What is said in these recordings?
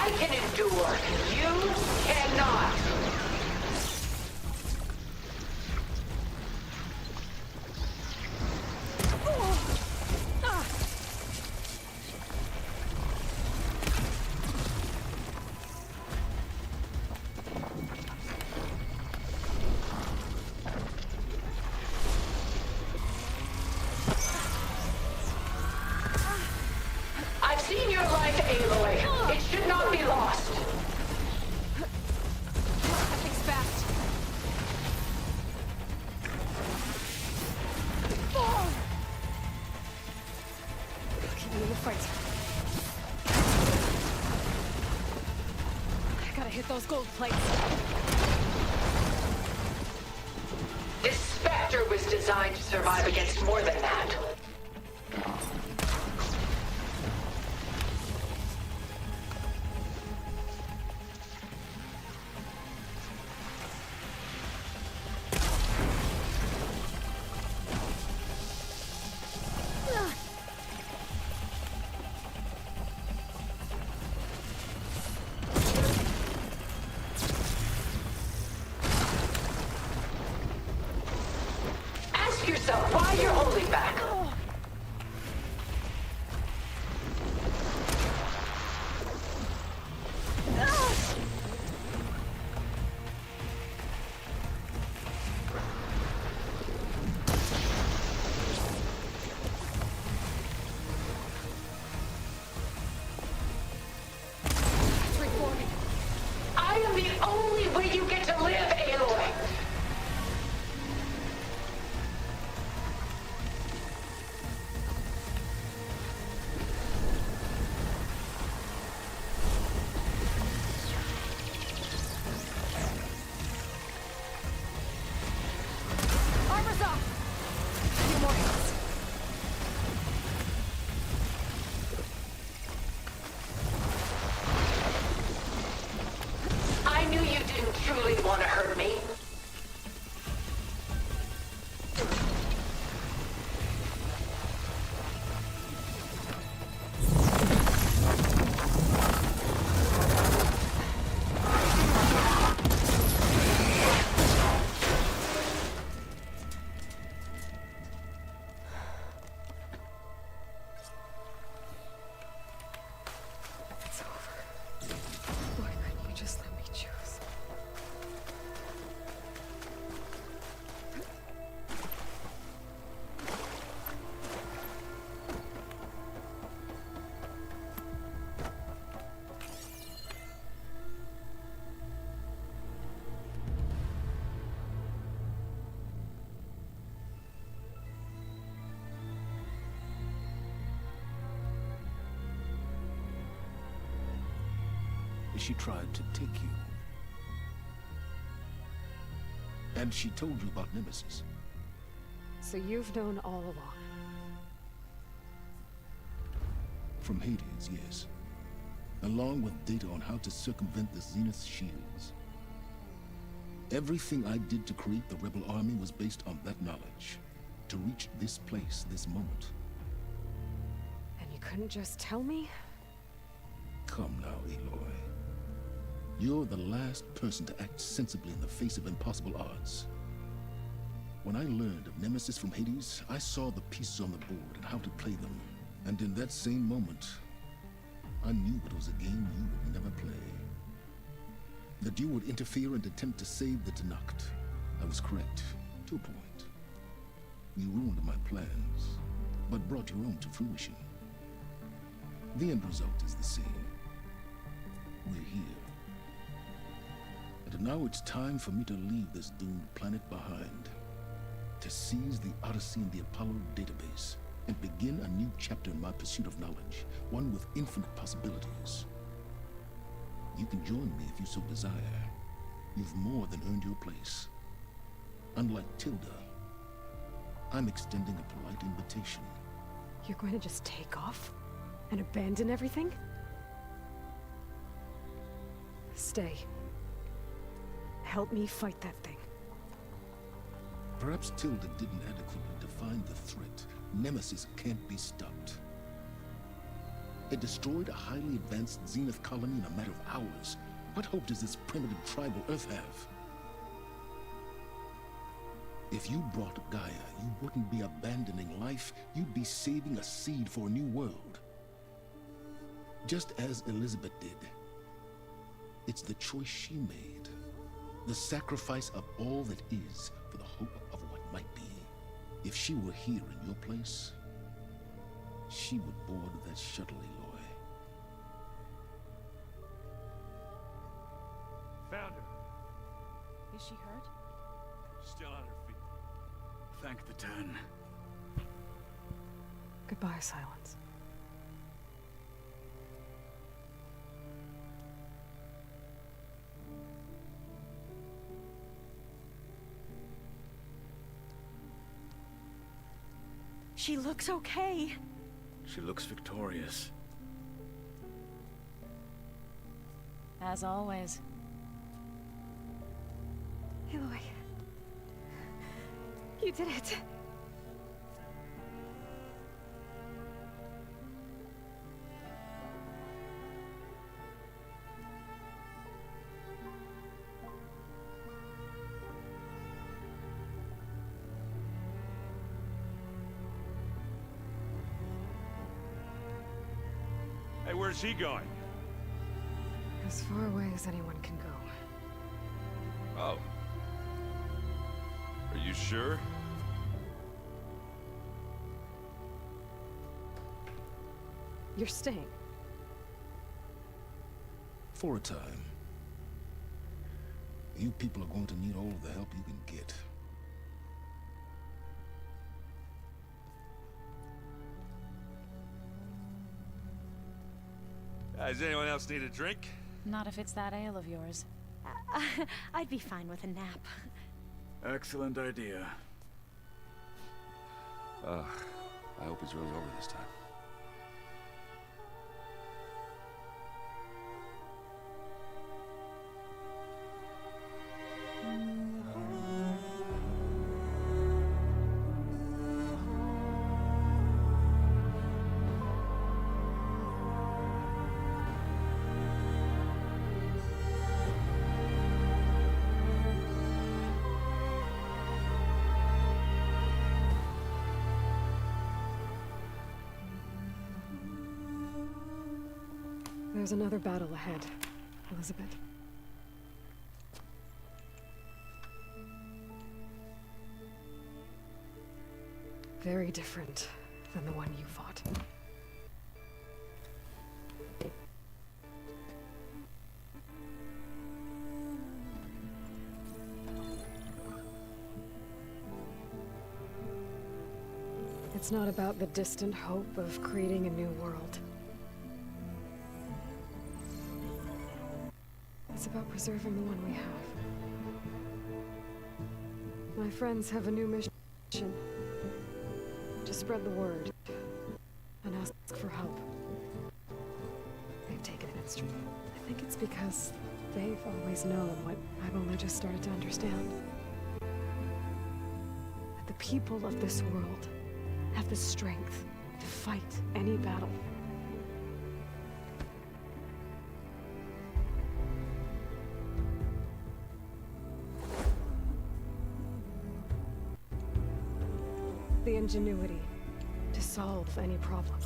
I can endure. You cannot. I've seen your life, Aloy. It should not be lost. That thing's fast. Keep me in the fight. I gotta hit those gold plates. This Spectre was designed to survive against more than that. Ask yourself why you're holding back. It's reforming. I am the only way you get to live, Aloy. Armor's off! A few more hits. I knew you didn't truly want to hurt me. It's over. Why couldn't you just let me choose? She tried to take you. And she told you about Nemesis. So you've known all along. From Hades, yes. Along with data on how to circumvent the Zenith shields. Everything I did to create the Rebel Army was based on that knowledge. To reach this place, this moment. And you couldn't just tell me? Come now, Aloy. You're the last person to act sensibly in the face of impossible odds. When I learned of Nemesis from Hades, I saw the pieces on the board and how to play them. And in that same moment, I knew it was a game you would never play. That you would interfere and attempt to save the Tenakth. I was correct, to a point. You ruined my plans, but brought your own to fruition. The end result is the same. We're here. And now it's time for me to leave this doomed planet behind. To seize the Odyssey and the Apollo database, and begin a new chapter in my pursuit of knowledge, one with infinite possibilities. You can join me if you so desire. You've more than earned your place. Unlike Tilda, I'm extending a polite invitation. You're going to just take off? And abandon everything? Stay. Help me fight that thing. Perhaps Tilda didn't adequately define the threat. Nemesis can't be stopped. It destroyed a highly advanced Zenith colony in a matter of hours. What hope does this primitive tribal Earth have? If you brought Gaia, you wouldn't be abandoning life, you'd be saving a seed for a new world. Just as Elizabeth did. It's the choice she made. The sacrifice of all that is for the hope of what might be. If she were here in your place, she would board that shuttle, Aloy. Found her. Is she hurt? Still on her feet. Thank the Ten. Goodbye, Silence. She looks okay. She looks victorious. As always. Aloy. You did it. Hey, where's he going? As far away as anyone can go. Oh. Are you sure? You're staying. For a time. You people are going to need all of the help you can get. Does anyone else need a drink? Not if it's that ale of yours. I'd be fine with a nap. Excellent idea. I hope it's really over this time. There's another battle ahead, Elizabeth. Very different than the one you fought. It's not about the distant hope of creating a new world. It's about preserving the one we have. My friends have a new mission. To spread the word. And ask for help. They've taken an instrument. I think it's because they've always known what I've only just started to understand. That the people of this world have the strength to fight any battle. The ingenuity to solve any problem.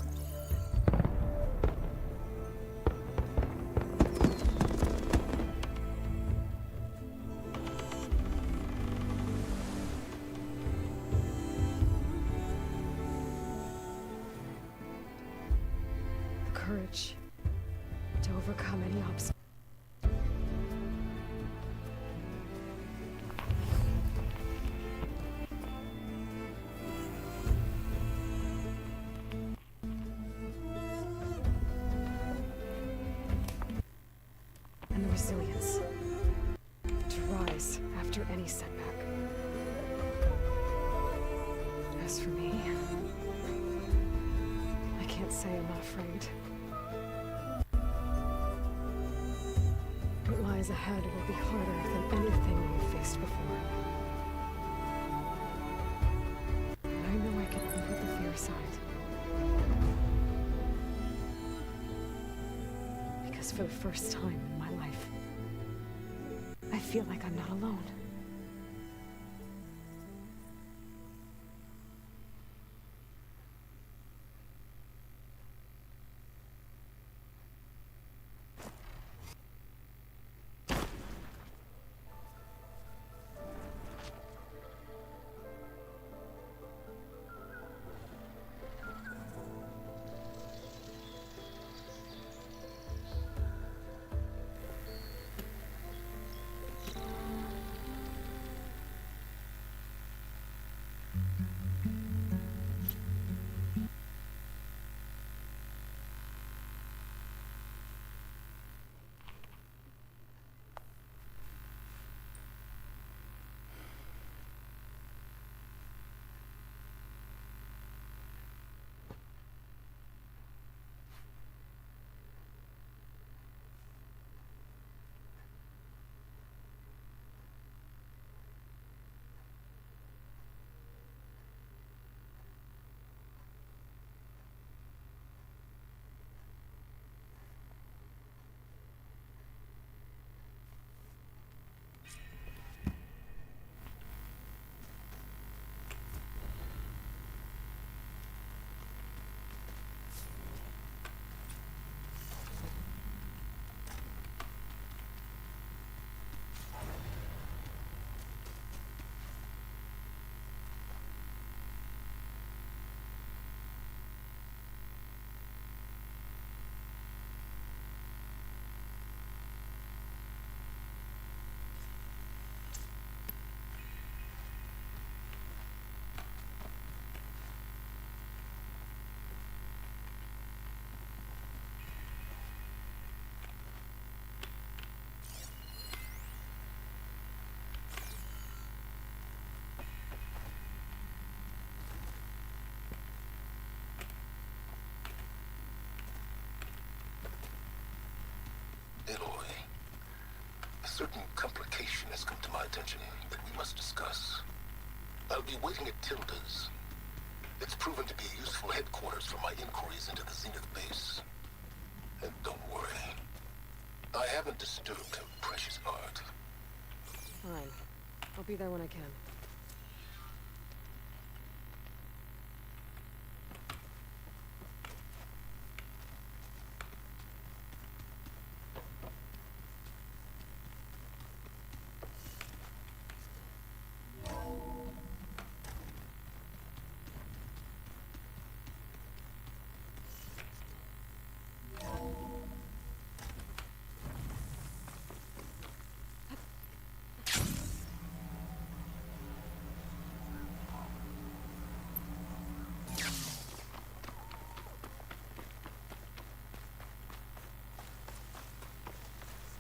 The courage to overcome any obstacle. And the resilience to rise after any setback. As for me, I can't say I'm not afraid. What lies ahead will be harder than anything we've faced before. But I know I can put the fear aside. for the first time in my life, I feel like I'm not alone. Aloy, a certain complication has come to my attention that we must discuss. I'll be waiting at Tilda's. It's proven to be a useful headquarters for my inquiries into the Zenith base. And don't worry, I haven't disturbed her precious art. Fine. I'll be there when I can.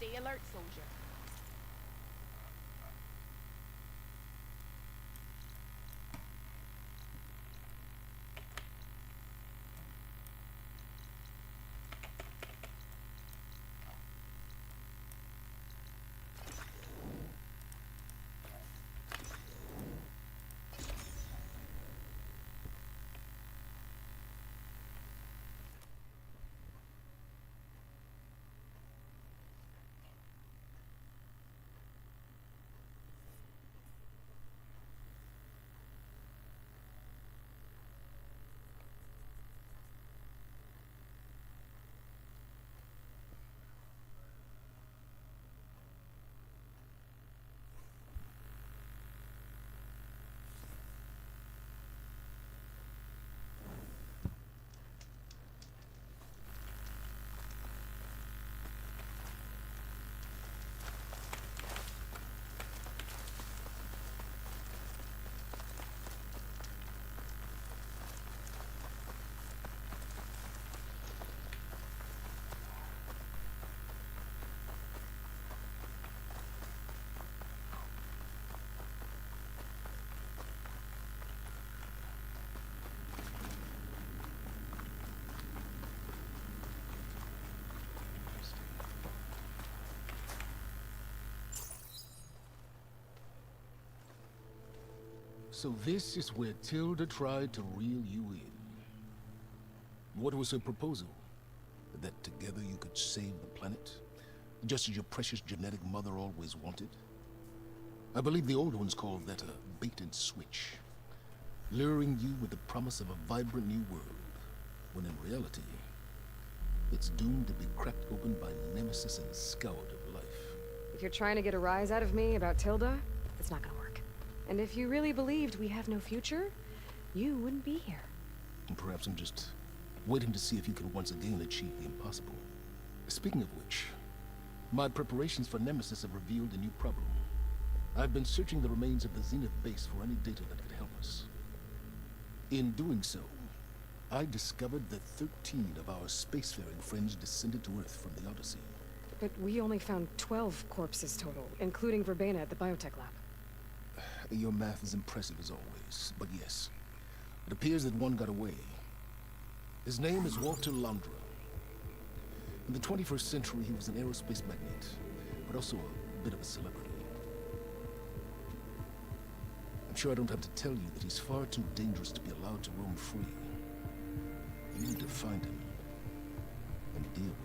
Stay alert, soldier. So this is where Tilda tried to reel you in. What was her proposal? That together you could save the planet, just as your precious genetic mother always wanted? I believe the old ones called that a bait and switch, luring you with the promise of a vibrant new world, when in reality, it's doomed to be cracked open by nemesis and scoured of life. If you're trying to get a rise out of me about Tilda, it's not gonna work. And if you really believed we have no future, you wouldn't be here. And perhaps I'm just waiting to see if you can once again achieve the impossible. Speaking of which, my preparations for Nemesis have revealed a new problem. I've been searching the remains of the Zenith base for any data that could help us. In doing so, I discovered that 13 of our spacefaring friends descended to Earth from the Odyssey. But we only found 12 corpses total, including Verbena at the biotech lab. Your math is impressive as always, but yes, it appears that one got away. His name is Walter Londra. In the 21st century, he was an aerospace magnate, but also a bit of a celebrity. I'm sure I don't have to tell you that he's far too dangerous to be allowed to roam free. You need to find him and deal with him.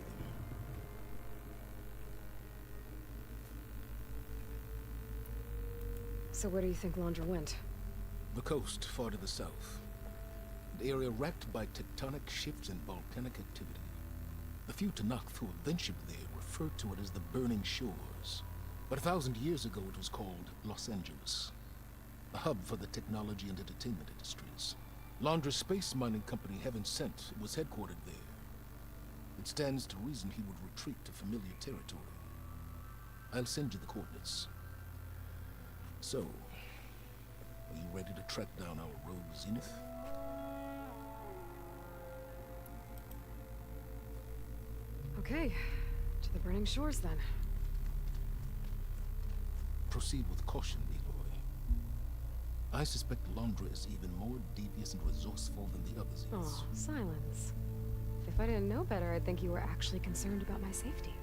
So where do you think Londra went? The coast, far to the south. An area racked by tectonic shifts and volcanic activity. The few Tanakh who have ventured there refer to it as the Burning Shores. But 1,000 years ago it was called Los Angeles, a hub for the technology and entertainment industries. Londra's space mining company, Heaven Sent, was headquartered there. It stands to reason he would retreat to familiar territory. I'll send you the coordinates. So, are you ready to track down our rogue Zenith? Okay, to the Burning Shores then. Proceed with caution, Eloy. I suspect Londra is even more devious and resourceful than the other Zeniths. Oh, silence. If I didn't know better, I'd think you were actually concerned about my safety.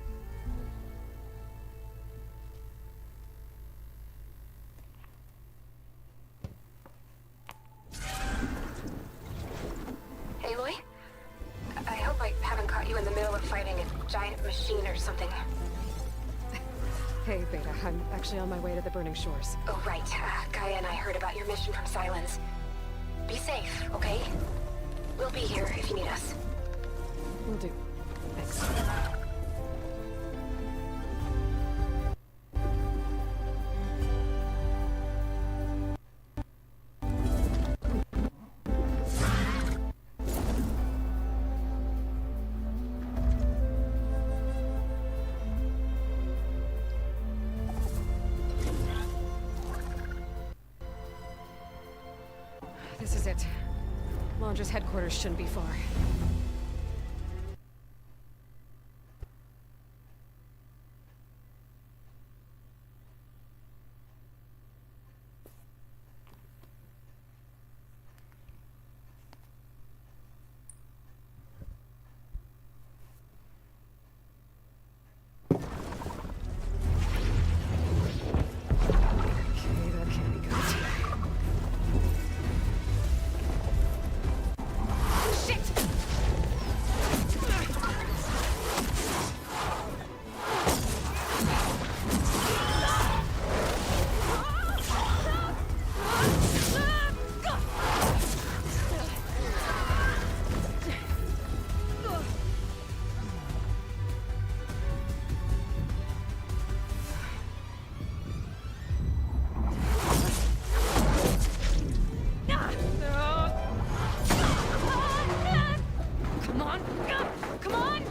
Aloy? I hope I haven't caught you in the middle of fighting a giant machine or something. Hey, Beta, I'm actually on my way to the Burning Shores. Oh, right. Gaia and I heard about your mission from Silence. Be safe, okay? We'll be here if you need us. Will do. Thanks. This is it. Londra's headquarters shouldn't be far. Okay, that can't be good. Come on! Come on!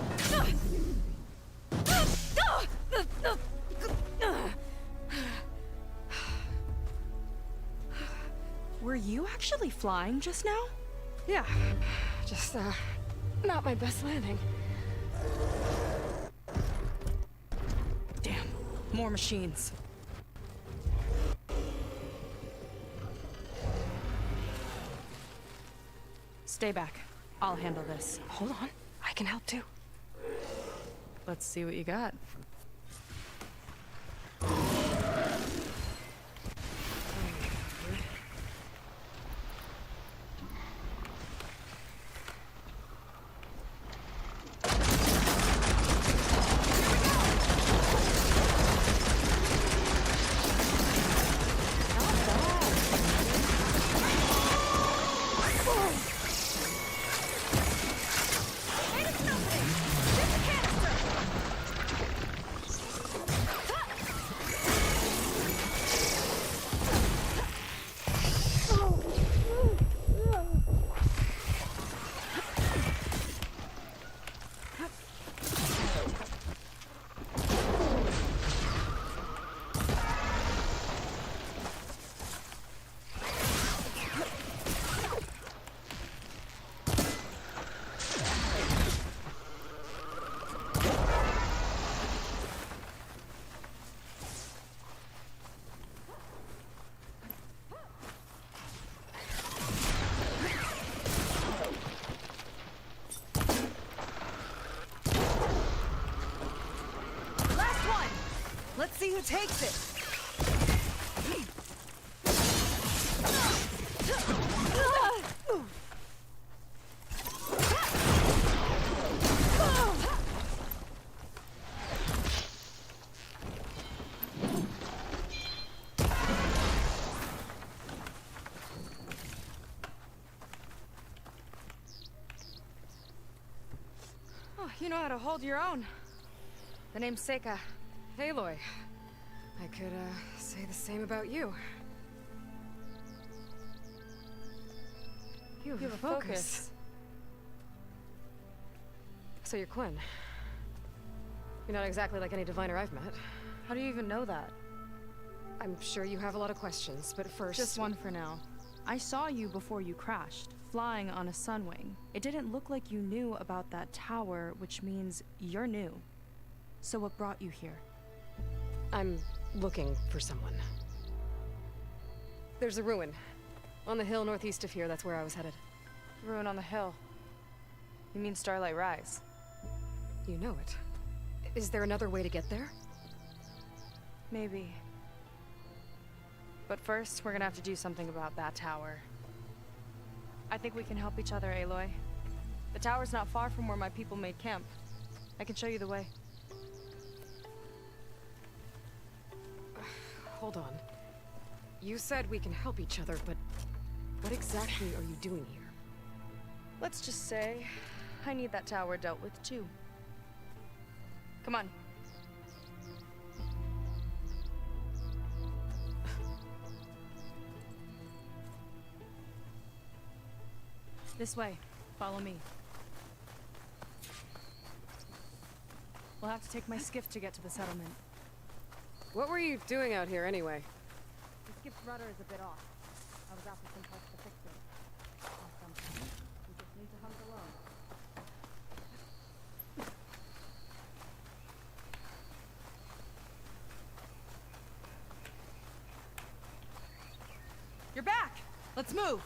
Were you actually flying just now? Yeah, just, not my best landing. Damn, more machines. Stay back. I'll handle this. Hold on, I can help too. Let's see what you got. Let's see who takes it. Oh, you know how to hold your own. The name's Seika. Aloy. I could, say the same about you. You have a focus. So you're Quinn. You're not exactly like any diviner I've met. How do you even know that? I'm sure you have a lot of questions, but first... Just one for now. I saw you before you crashed, flying on a Sunwing. It didn't look like you knew about that tower, which means you're new. So what brought you here? I'm looking for someone. There's a ruin. On the hill northeast of here, that's where I was headed. Ruin on the hill. You mean Starlight Rise? You know it. Is there another way to get there? Maybe. But first, we're gonna have to do something about that tower. I think we can help each other, Aloy. The tower's not far from where my people made camp. I can show you the way. Hold on. You said we can help each other, but what exactly are you doing here? Let's just say, I need that tower dealt with too. Come on. This way. Follow me. We'll have to take my skiff to get to the settlement. What were you doing out here anyway? The skiff's rudder is a bit off. I was after some parts to fix it. Sometimes we just need to hunt alone. You're back! Let's move!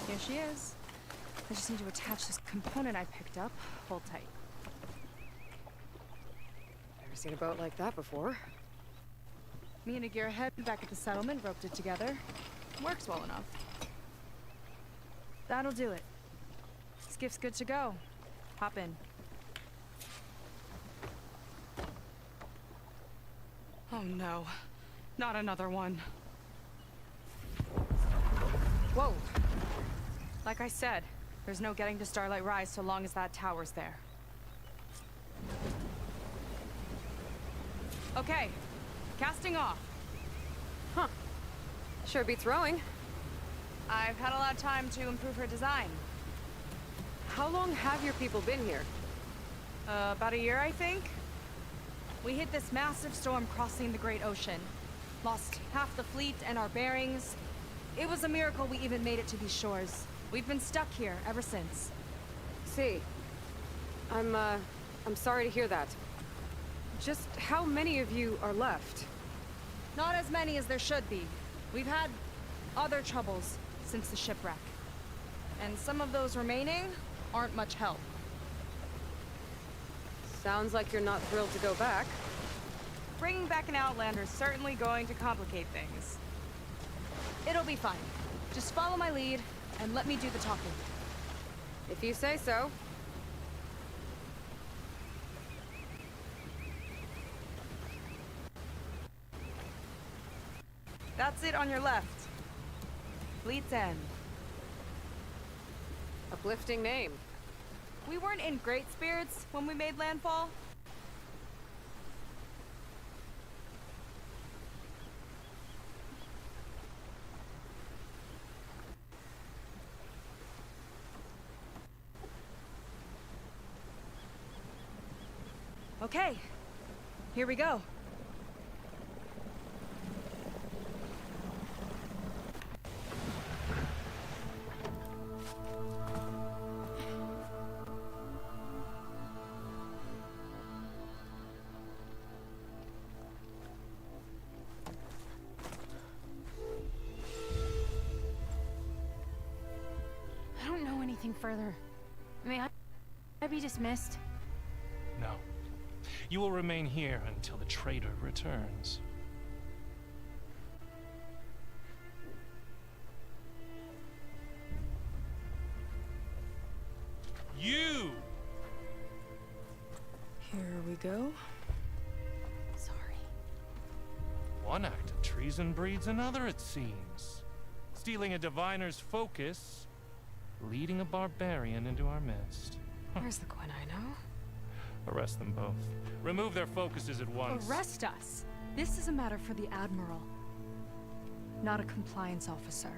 Here she is. I just need to attach this component I picked up. Hold tight. Never seen a boat like that before. Me and a gearhead back at the settlement roped it together. Works well enough. That'll do it. Skiff's good to go. Hop in. Oh no. Not another one. Whoa. Like I said, there's no getting to Starlight Rise so long as that tower's there. Okay, casting off. Huh. Sure beats rowing. I've had a lot of time to improve her design. How long have your people been here? About a year, I think. We hit this massive storm crossing the Great Ocean. Lost half the fleet and our bearings. It was a miracle we even made it to these shores. We've been stuck here ever since. See, I'm sorry to hear that. Just how many of you are left? Not as many as there should be. We've had other troubles since the shipwreck. And some of those remaining aren't much help. Sounds like you're not thrilled to go back. Bringing back an Outlander is certainly going to complicate things. It'll be fine. Just follow my lead and let me do the talking. If you say so. That's it on your left. Fleet's End. Uplifting name. We weren't in great spirits when we made landfall. Okay, here we go. I don't know anything further. May I be dismissed? No. You will remain here until the traitor returns. You! Here we go. Sorry. One act of treason breeds another, it seems. Stealing a diviner's focus, leading a barbarian into our midst. Where's the Gwen I know? Arrest them both. Remove their focuses at once. Arrest us! This is a matter for the Admiral, not a compliance officer.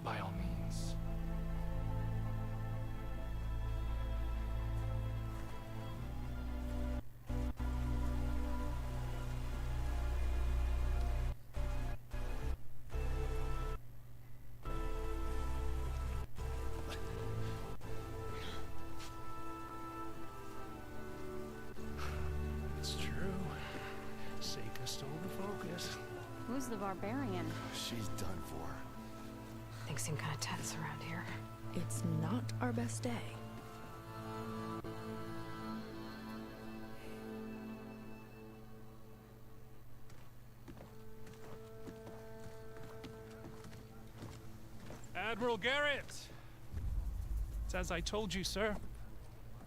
By all means. It's true. Seika stole the focus. Who's the barbarian? She's done for. Things seem kind of tense around here. It's not our best day. Admiral Garrett! It's as I told you, sir.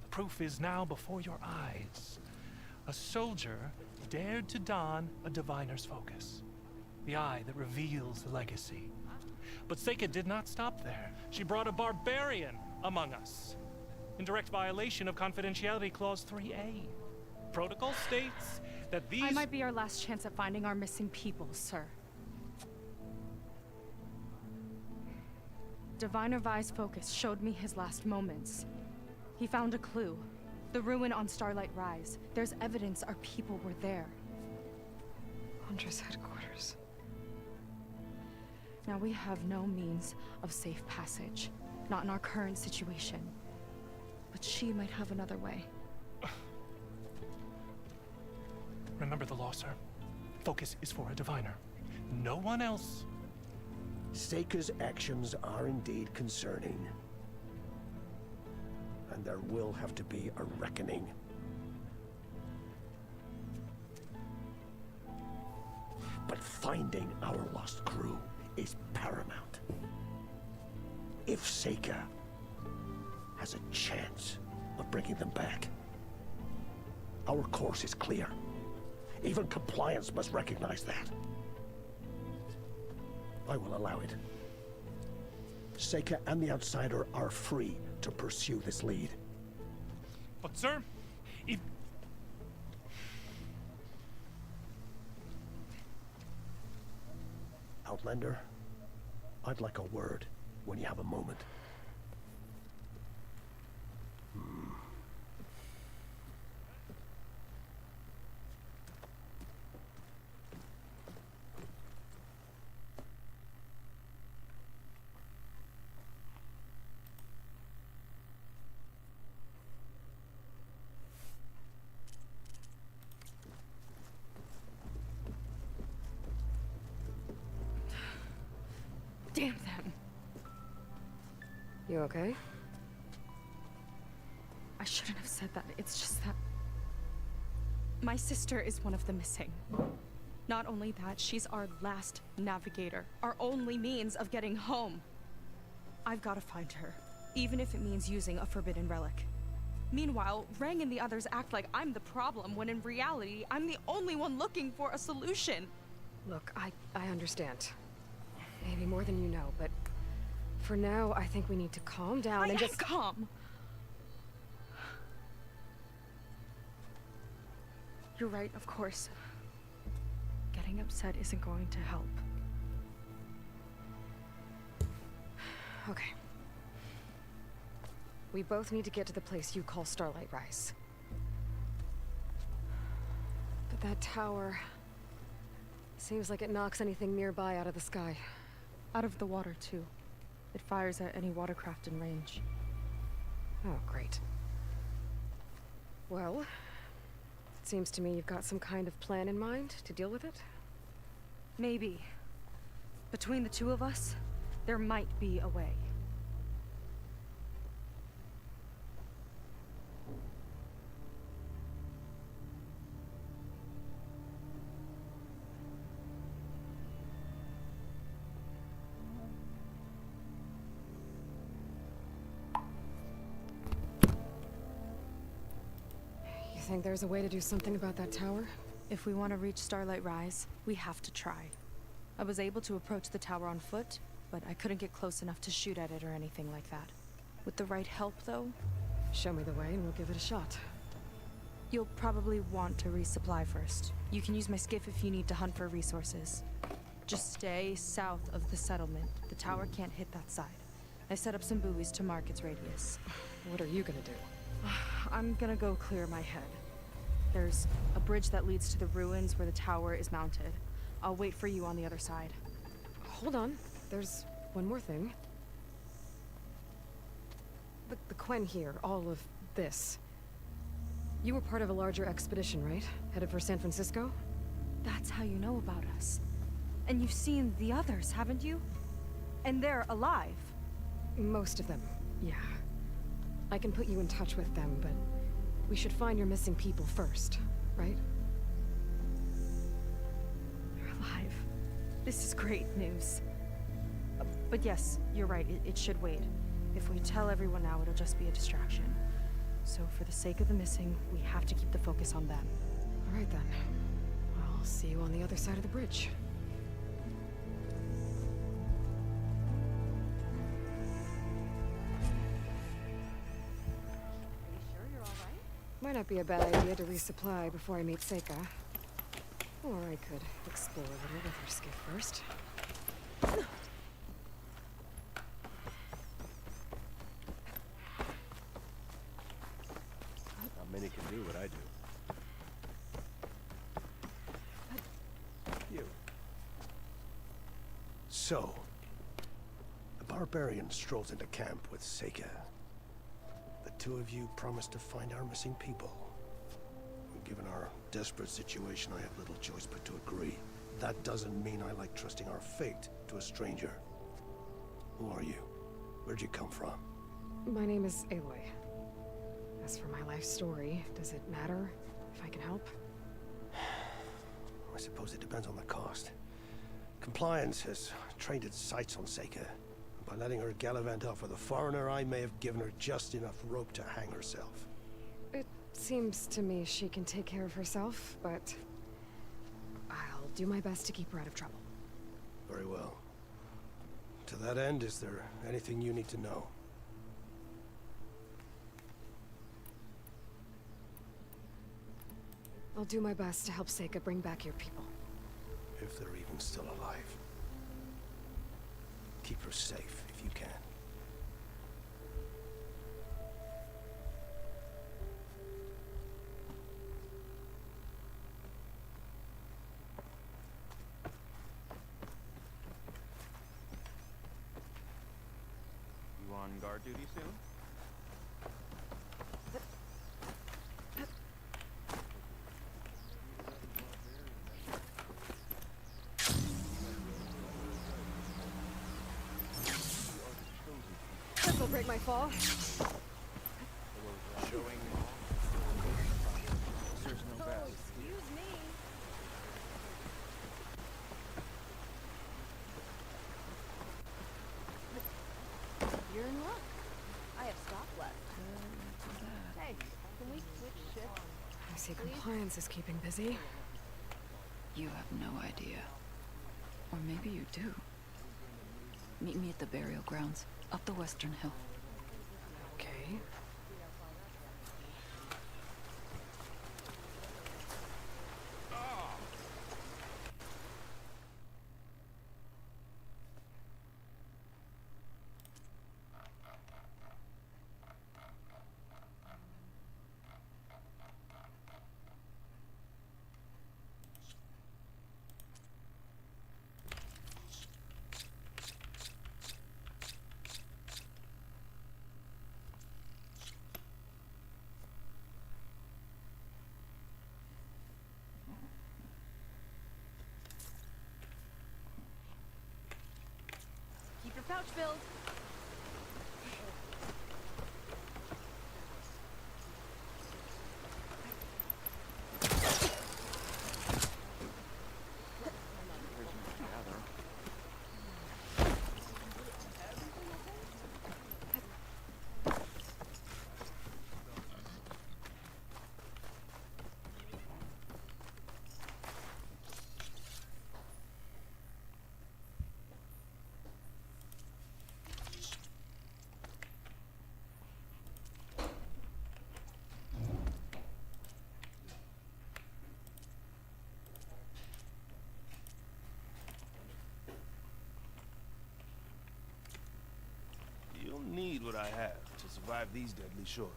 The proof is now before your eyes. A soldier dared to don a diviner's focus. The eye that reveals the legacy. But Seika did not stop there. She brought a barbarian among us. In direct violation of Confidentiality Clause 3A. Protocol states that these— I might be our last chance at finding our missing people, sir. Diviner Vi's focus showed me his last moments. He found a clue. The ruin on Starlight Rise. There's evidence our people were there. Hunter's headquarters. Now we have no means of safe passage. Not in our current situation. But she might have another way. Remember the law, sir. Focus is for a diviner. No one else. Seika's actions are indeed concerning. And there will have to be a reckoning. But finding our lost crew is paramount. If Seika has a chance of bringing them back, our course is clear. Even compliance must recognize that. I will allow it. Seika and the Outsider are free to pursue this lead. But, sir, if— Outlander, I'd like a word when you have a moment. Damn them. You okay? I shouldn't have said that. It's just that my sister is one of the missing. Not only that, she's our last navigator, our only means of getting home. I've got to find her, even if it means using a forbidden relic. Meanwhile, Rang and the others act like I'm the problem, when in reality, I'm the only one looking for a solution. Look, I understand. Maybe more than you know, but for now, I think we need to calm down and just— calm. You're right, of course. Getting upset isn't going to help. Okay. We both need to get to the place you call Starlight Rise. But that tower... seems like it knocks anything nearby out of the sky. Out of the water, too. It fires at any watercraft in range. Oh, great. Well, it seems to me you've got some kind of plan in mind to deal with it. Maybe. Between the two of us, there might be a way. You think there's a way to do something about that tower? If we want to reach Starlight Rise, we have to try. I was able to approach the tower on foot, but I couldn't get close enough to shoot at it or anything like that. With the right help, though... Show me the way and we'll give it a shot. You'll probably want to resupply first. You can use my skiff if you need to hunt for resources. Just stay south of the settlement. The tower can't hit that side. I set up some buoys to mark its radius. What are you gonna do? I'm gonna go clear my head. There's a bridge that leads to the ruins where the tower is mounted. I'll wait for you on the other side. Hold on. There's one more thing. The Quen here, all of this. You were part of a larger expedition, right? Headed for San Francisco? That's how you know about us. And you've seen the others, haven't you? And they're alive. Most of them, yeah. I can put you in touch with them, but we should find your missing people first, right? They're alive. This is great news. But yes, you're right, it should wait. If we tell everyone now, it'll just be a distraction. So for the sake of the missing, we have to keep the focus on them. All right then. I'll see you on the other side of the bridge. Might not be a bad idea to resupply before I meet Seika. Or I could explore a little with her skiff first. Not many can do what I do. You. So, the barbarian strolls into camp with Seika. The two of you promised to find our missing people. Given our desperate situation, I have little choice but to agree. That doesn't mean I like trusting our fate to a stranger. Who are you? Where'd you come from? My name is Aloy. As for my life story, does it matter if I can help? I suppose it depends on the cost. Compliance has trained its sights on Seika. By letting her gallivant off with a foreigner, I may have given her just enough rope to hang herself. It seems to me she can take care of herself, but I'll do my best to keep her out of trouble. Very well. To that end, is there anything you need to know? I'll do my best to help Seika bring back your people. If they're even still alive. Keep her safe if you can. You on guard duty soon? This'll break my fall. Showing there's no best. Excuse me. You're in luck. I have stock left. Hey, can we switch shifts? I see compliance is keeping busy. You have no idea. Or maybe you do. Meet me at the burial grounds, up the western hill. Okay. pouch filled. You'll need what I have to survive these deadly shores.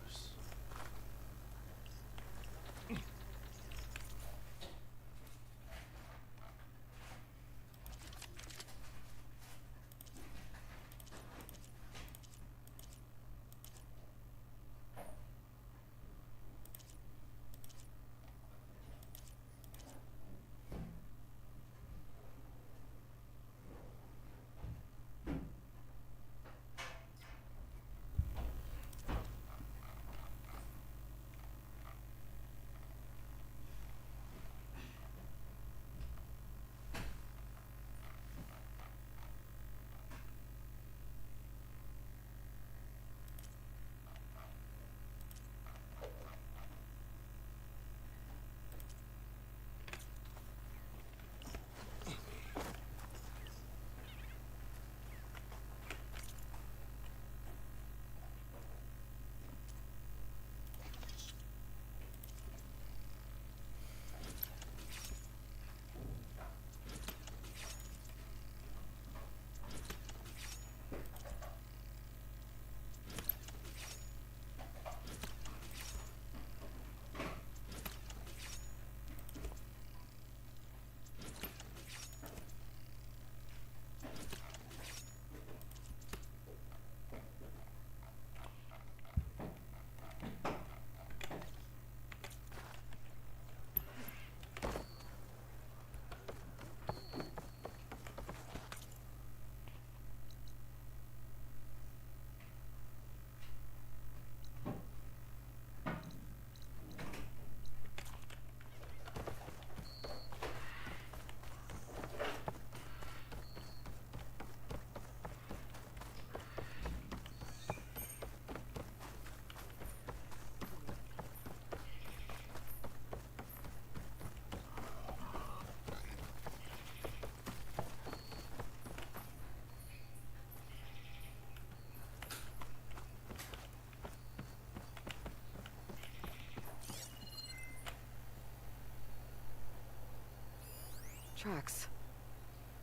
Tracks.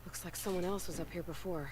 Looks like someone else was up here before.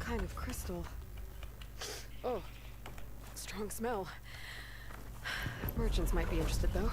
Kind of crystal. Oh, strong smell. Merchants might be interested, though.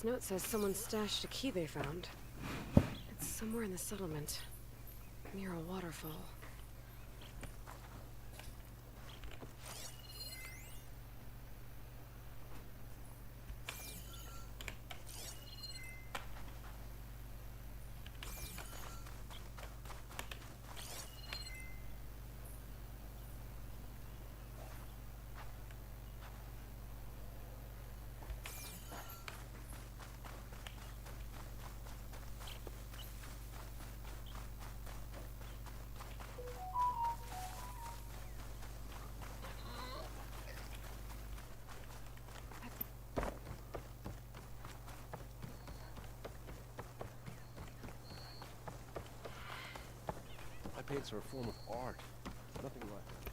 This note says someone stashed a key they found. It's somewhere in the settlement, near a waterfall. Paints are a form of art. Nothing like.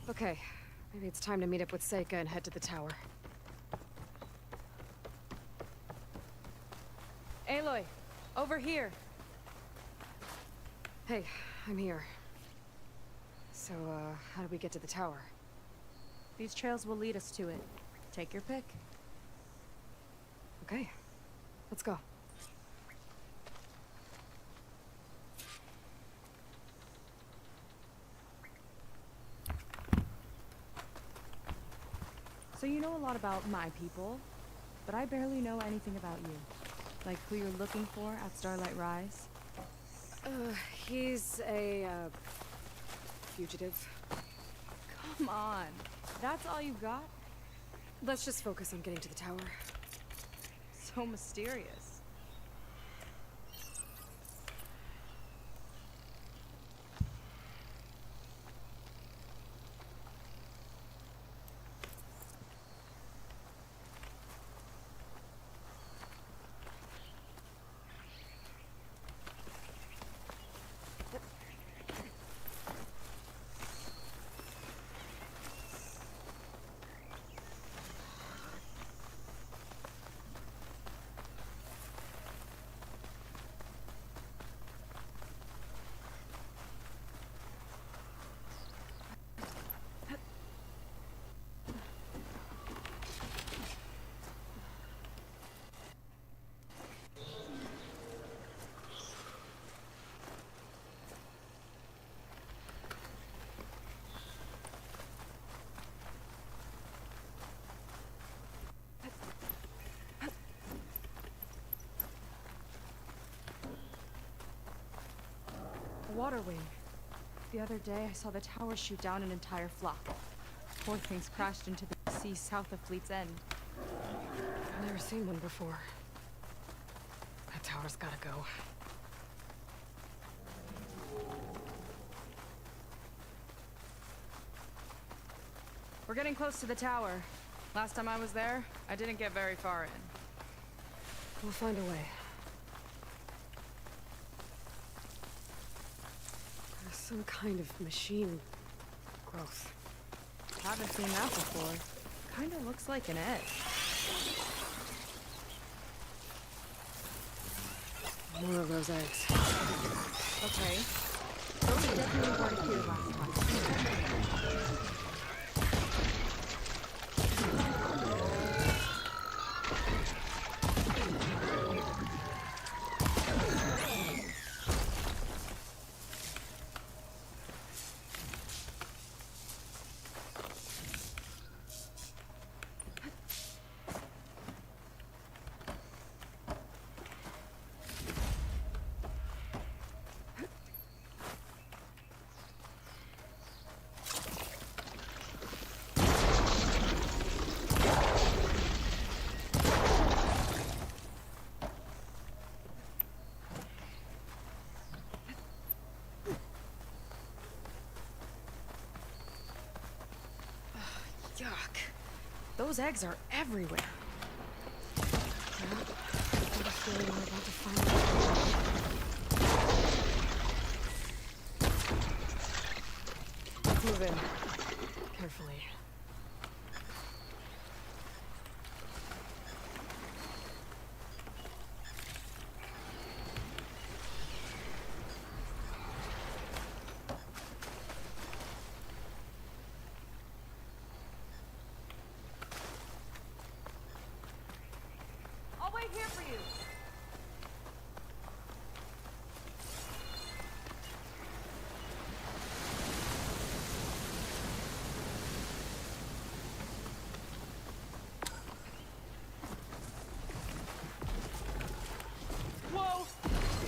Okay, maybe it's time to meet up with Seika and head to the tower. Aloy, over here. Hey, I'm here. So, how do we get to the tower? These trails will lead us to it. Take your pick. Okay, let's go. So you know a lot about my people, but I barely know anything about you. Like who you're looking for at Starlight Rise? He's a, fugitive. Come on. That's all you got? Let's just focus on getting to the tower. So mysterious. Water wing. The other day, I saw the tower shoot down an entire flock. Poor things crashed into the sea south of Fleet's End. I've never seen one before. That tower's gotta go. We're getting close to the tower. Last time I was there, I didn't get very far in. We'll find a way. There's some kind of machine growth. Haven't seen that before. Kinda looks like an egg. More of those eggs. Okay. Those definitely weren't here last time. Yuck. Those eggs are everywhere. Yeah, I have a feeling we're about to find out. Let's move in. Carefully. I'll wait here for you. Whoa!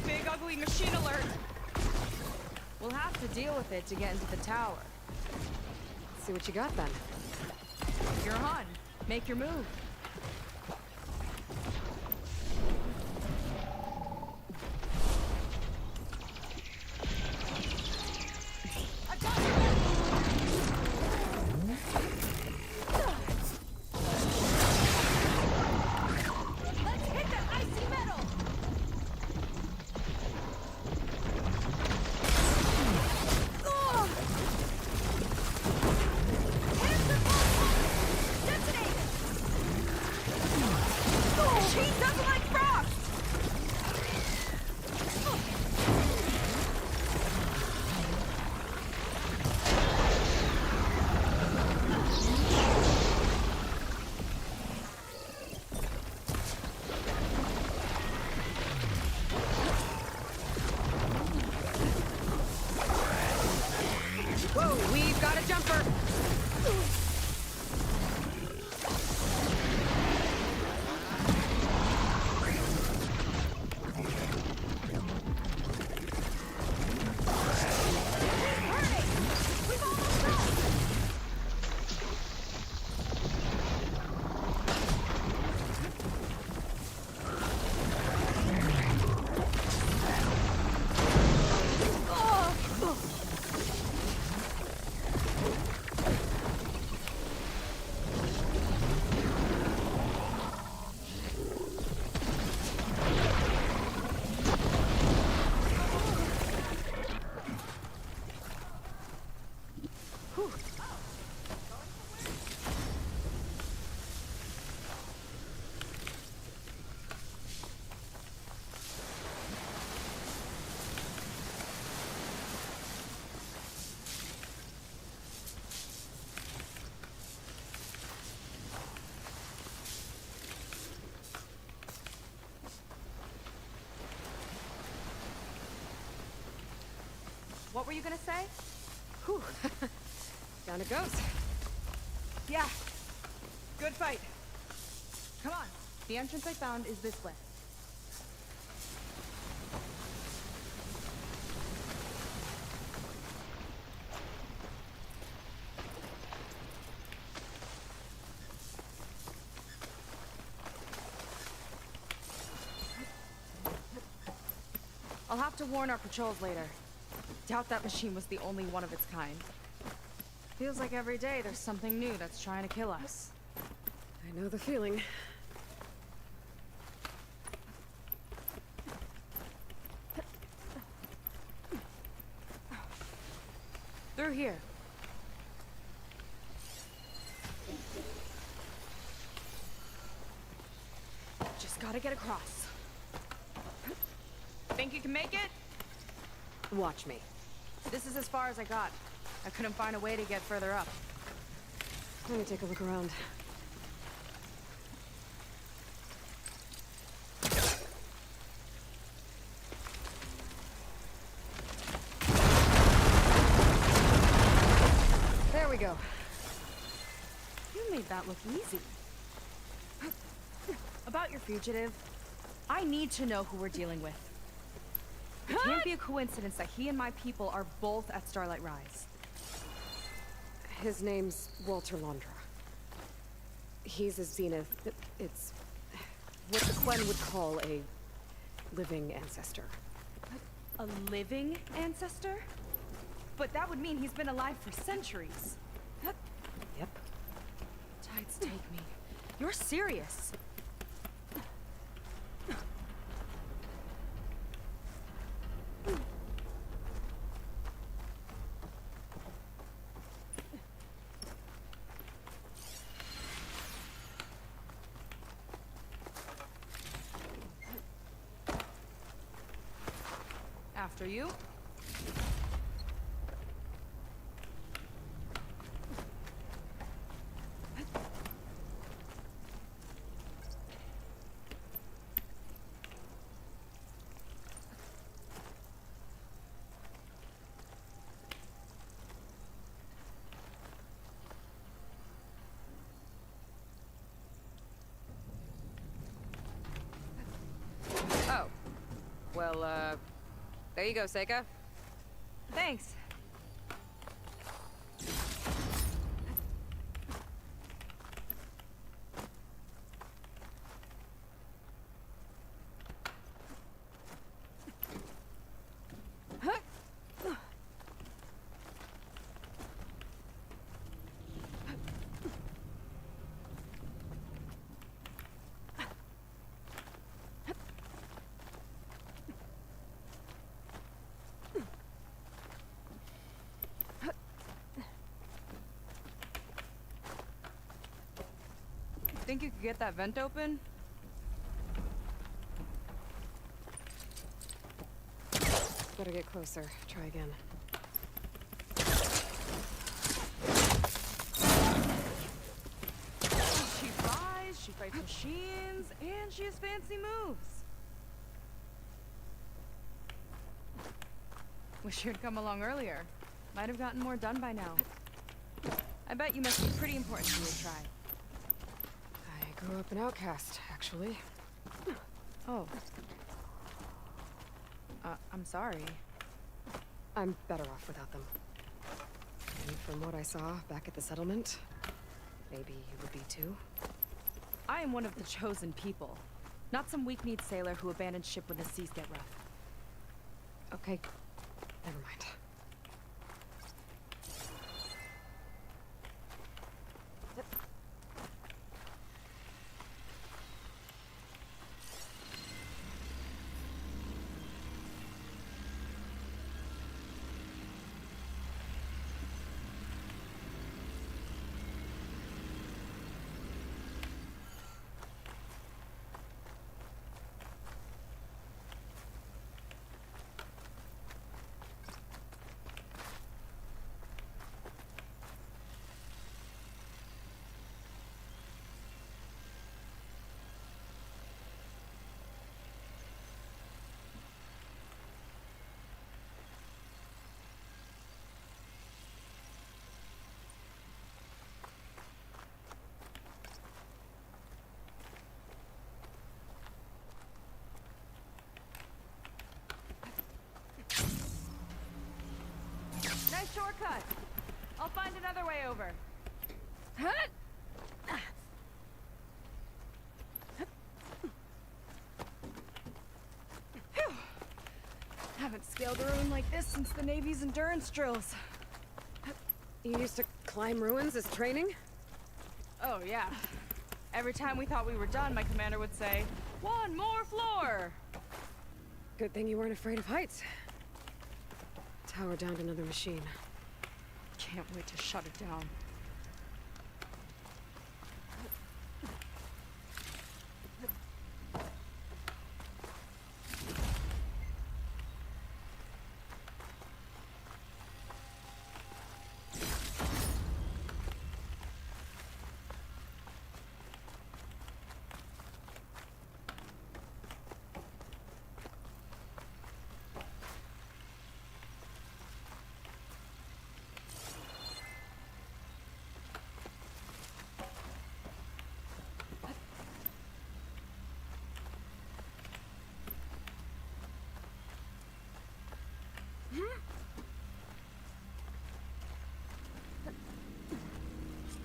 Big ugly machine alert! We'll have to deal with it to get into the tower. Let's see what you got then. You're on. Make your move. Let's hit the icy metal! She doesn't like frost! Whoa, we've got a jumper! What were you gonna say? Whew. Down it goes. Yeah. Good fight. Come on. The entrance I found is this way. I'll have to warn our patrols later. Doubt that machine was the only one of its kind. Feels like every day there's something new that's trying to kill us. I know the feeling. Through here. Just gotta get across. Think you can make it? Watch me. This is as far as I got. I couldn't find a way to get further up. Let me take a look around. There we go. You made that look easy. About your fugitive, I need to know who we're dealing with. It can't be a coincidence that he and my people are both at Starlight Rise. His name's Walter Londra. He's a Zenith. It's what the Quen would call a living ancestor. A living ancestor? But that would mean he's been alive for centuries. Yep. Tides take me. You're serious. After you. Oh. Well, there you go, Seika. Thanks. Think you could get that vent open? Better get closer. Try again. She flies, she fights machines, and she has fancy moves. Wish you'd come along earlier. Might have gotten more done by now. I bet you must be pretty important to your tribe. I grew up an outcast, actually. Oh. I'm sorry. I'm better off without them. And from what I saw back at the settlement, maybe you would be too. I am one of the chosen people. Not some weak-kneed sailor who abandons ship when the seas get rough. Okay, never mind. Nice shortcut. I'll find another way over. Phew. Haven't scaled a ruin like this since the Navy's endurance drills. You used to climb ruins as training? Oh, yeah. Every time we thought we were done, my commander would say, "One more floor!" Good thing you weren't afraid of heights. Tower downed another machine. can't wait to shut it down.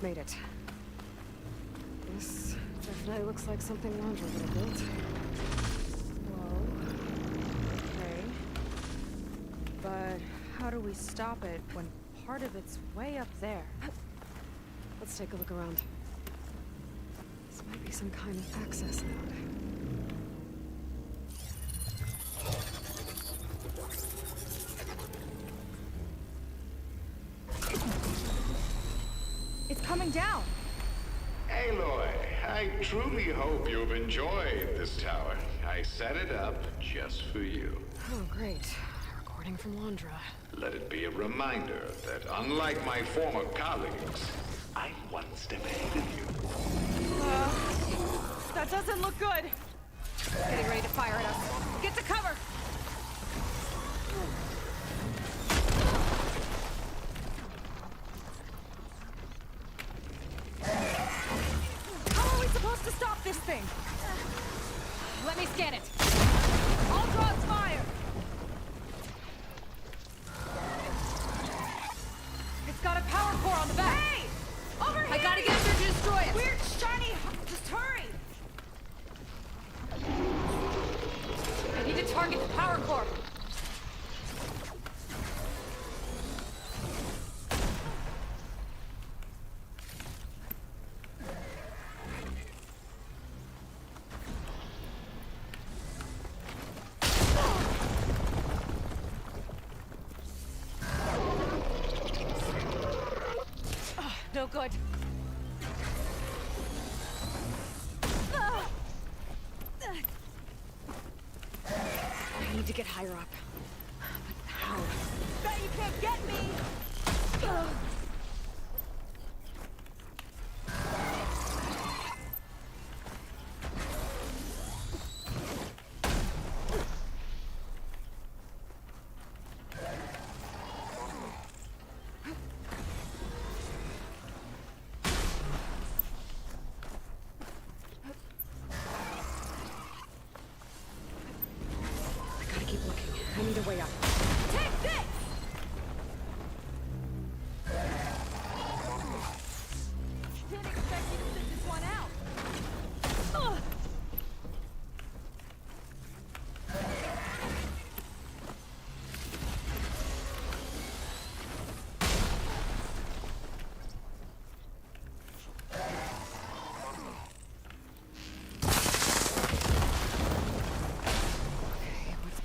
Made it. This definitely looks like something Landra would have built. Whoa. Okay. But how do we stop it when part of it's way up there? Let's take a look around. This might be some kind of access node. It's coming down! Aloy, I truly hope you've enjoyed this tower. I set it up just for you. Oh, great. Recording from Landra. Let it be a reminder that unlike my former colleagues, I'm one step ahead of you. That doesn't look good! Getting ready to fire at us. Get to cover! How are we supposed to stop this thing? Let me scan it. All drones fire! It's got a power core on the back. Hey! Over here! I gotta get through to destroy it! Weird, shiny... Just hurry! I need to target the power core. No good. I need to get higher up. But how? Bet you can't get me! I need a way up. Take this! Didn't expect you to sit this one out. Ugh.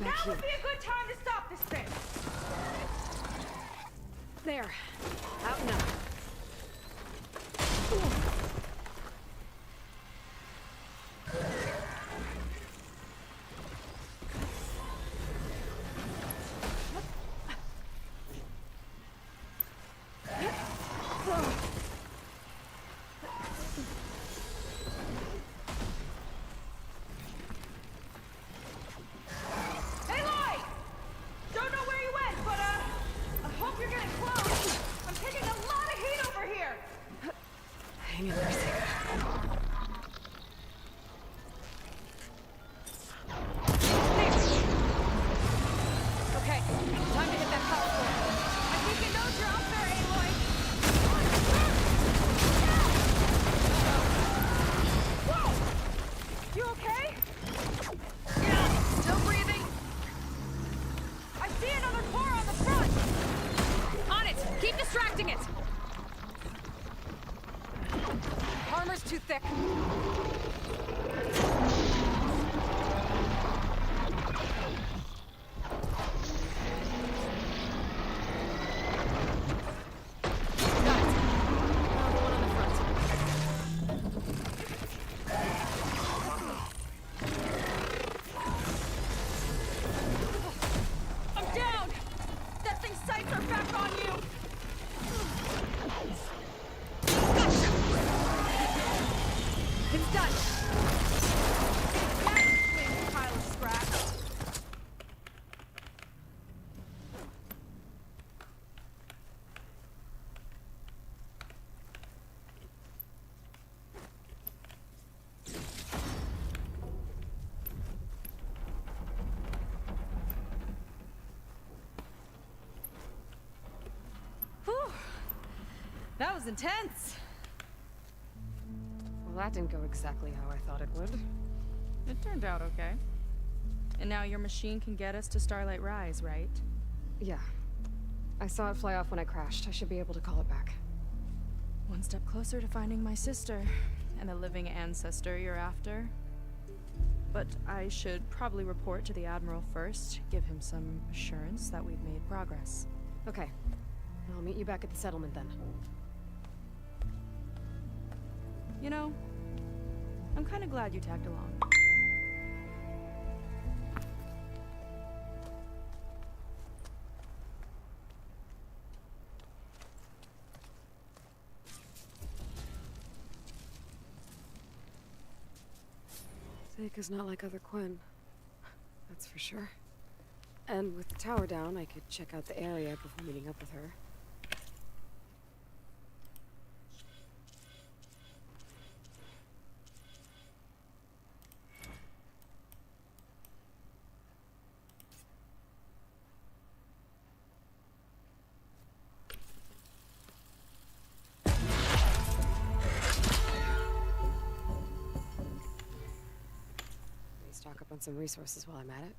Now would be a good time to stop this thing! There. Out now. Hang in there, Sega. Okay, time to hit that power core. I think it knows you're up there, Aloy. Whoa! You okay? Yeah, still breathing. I see another core on the front. On it! Keep distracting it! Armor's too thick. on you! It's done! Nice, pile of scraps. Whew. That was intense. Well, that didn't go exactly how I thought it would. It turned out okay. And now your machine can get us to Starlight Rise, right? Yeah. I saw it fly off when I crashed. I should be able to call it back. One step closer to finding my sister and the living ancestor you're after. But I should probably report to the Admiral first, give him some assurance that we've made progress. Okay. I'll meet you back at the settlement then. You know, I'm kind of glad you tagged along. Seika's not like other Quinn. That's for sure. And with the tower down, I could check out the area before meeting up with her. Stock up on some resources while I'm at it.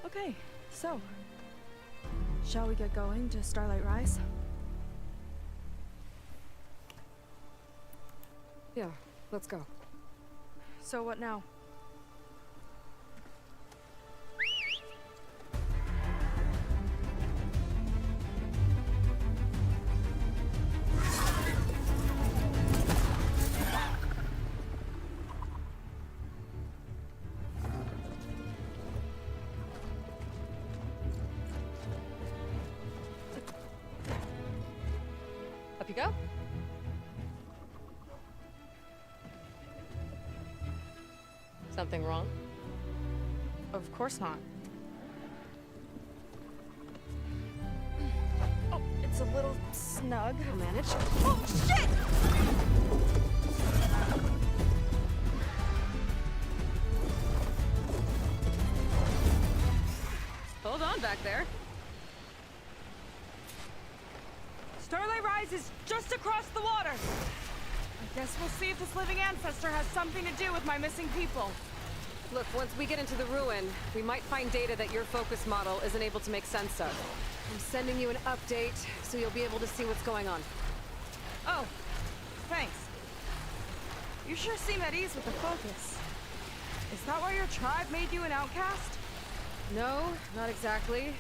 Okay, so shall we get going to Starlight Rise? Yeah, let's go. So what now? Up you go. Something wrong? Of course not. Oh, it's a little snug. I'll manage. Oh, shit! Hold on back there. Starlight Rise is just across the water. I guess we'll see if this living ancestor has something to do with my missing people. Look, once we get into the ruin, we might find data that your focus model isn't able to make sense of. I'm sending you an update, so you'll be able to see what's going on. Oh, thanks. You sure seem at ease with the focus. Is that why your tribe made you an outcast? No, not exactly.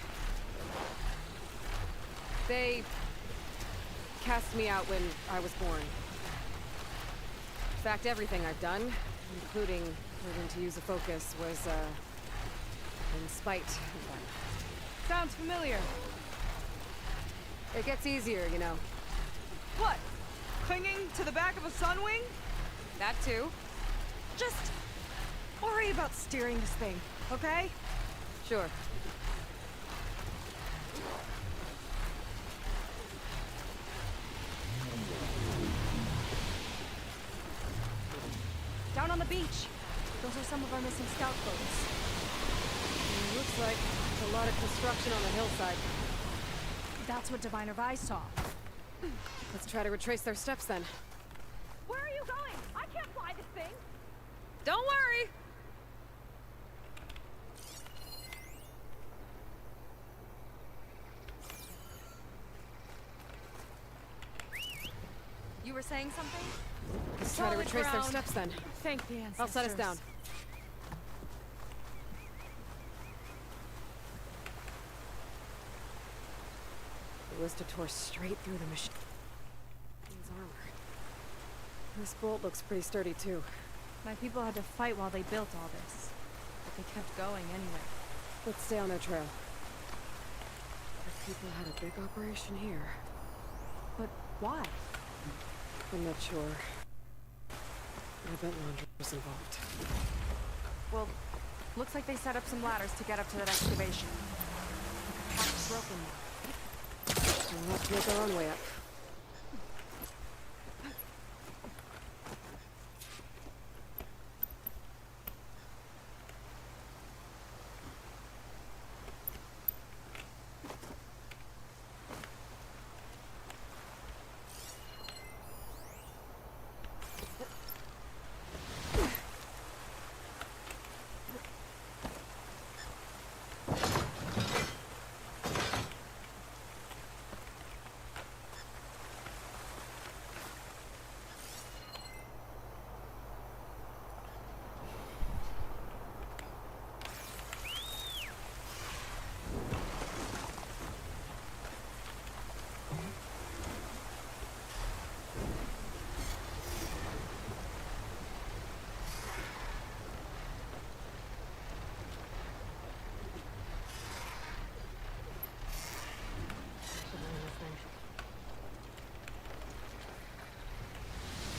They cast me out when I was born. In fact, everything I've done, including learning to use a focus, was, in spite of them. Sounds familiar. It gets easier, you know. What? Clinging to the back of a sunwing? That too. Just worry about steering this thing, okay? Sure. Down on the beach. Those are some of our missing scout boats. Looks like a lot of construction on the hillside. That's what Diviner Vi saw. Let's try to retrace their steps then. Where are you going? I can't fly this thing. Don't worry! You were saying something? Let's try to Solid retrace their ground. steps then. Thank the ancestors. I'll set us down. The Ballista tore straight through the machine. His armor. This bolt looks pretty sturdy too. My people had to fight while they built all this. But they kept going anyway. Let's stay on their trail. The people had a big operation here. But why? I'm not sure. I bet Laundry was involved. Well, looks like they set up some ladders to get up to that excavation. The path's broken now. We'll have to make our own way up.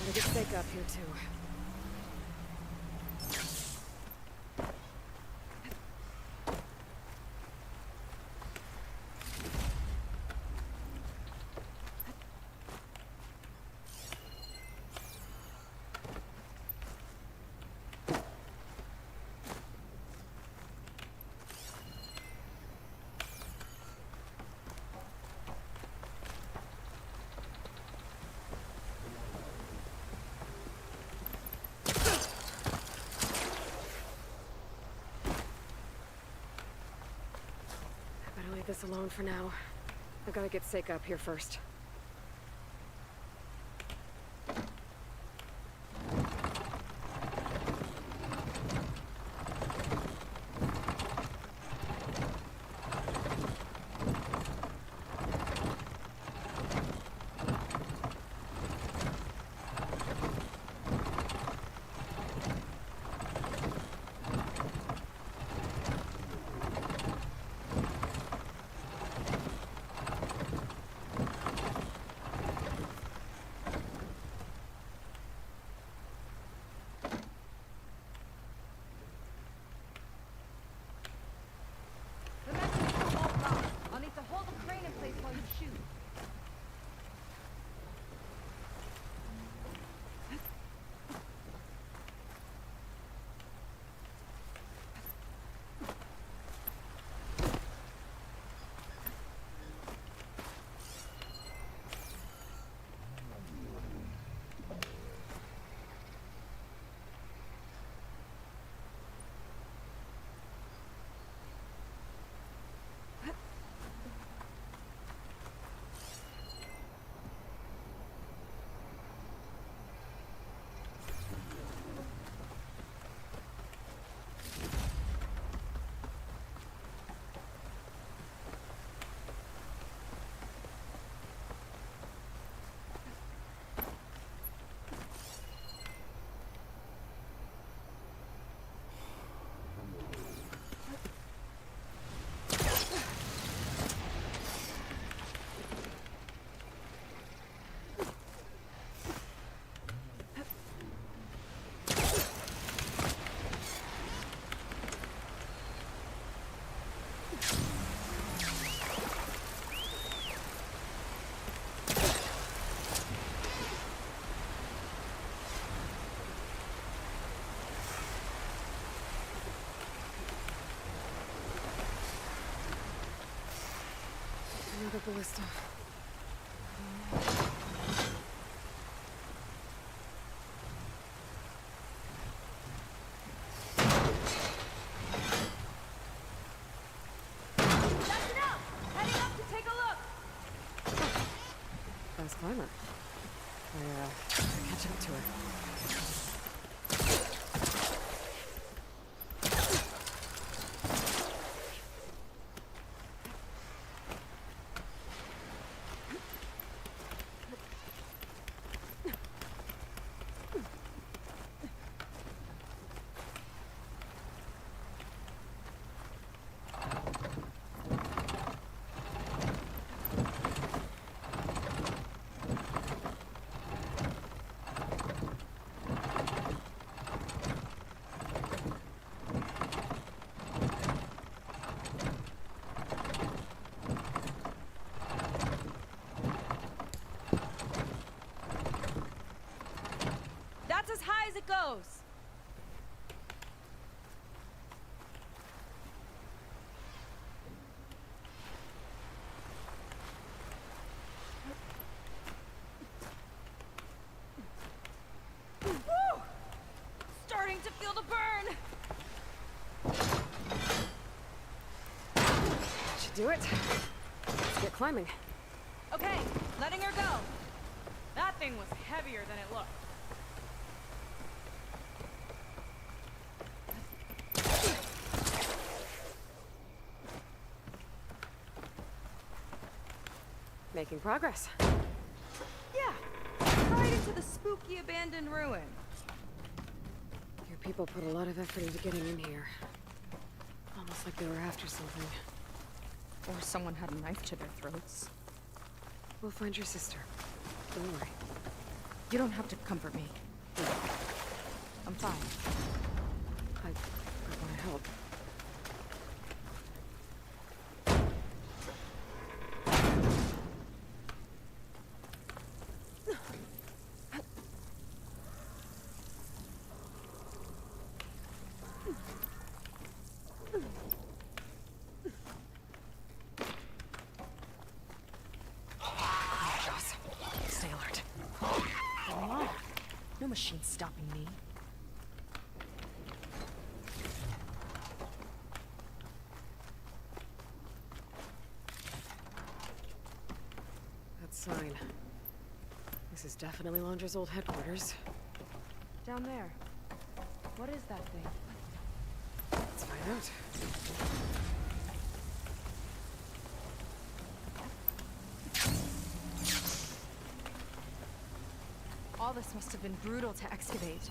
Gotta get Sake up here too. this alone for now. I gotta get Seika up here first. I'll need to hold the crane in place while you shoot. Another ballista. That's enough! Heading up to take a look! Fast climber. Catch up to her. That's as high as it goes! Woo! Starting to feel the burn! Should do it. Let's get climbing. Okay, letting her go. That thing was heavier than it looked. Making progress. Yeah, right into the spooky abandoned ruin. Your people put a lot of effort into getting in here. Almost like they were after something. Or someone had a knife to their throats. We'll find your sister. Don't worry. You don't have to comfort me. I'm fine. I want to help. Stay alert. No machine stopping me. sign. This is definitely Londra's old headquarters. Down there. What is that thing? Let's find out. All this must have been brutal to excavate.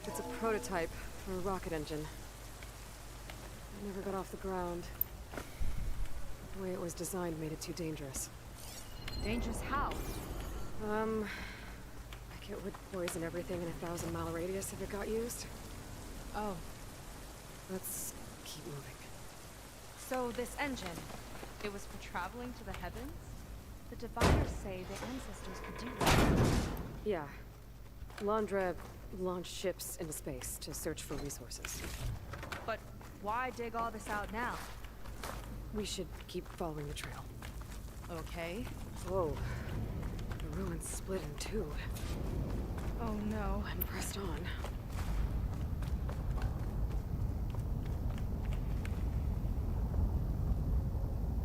It's a prototype for a rocket engine. It never got off the ground. The way it was designed made it too dangerous. Dangerous how? Like it would poison everything in a 1,000-mile radius if it got used. Oh. Let's keep moving. So this engine, it was for traveling to the heavens? The diviners say the ancestors could do that. Yeah. Londra launched ships into space to search for resources. But why dig all this out now? We should keep following the trail. Okay. Whoa. The ruins split in two. Oh no. And pressed on.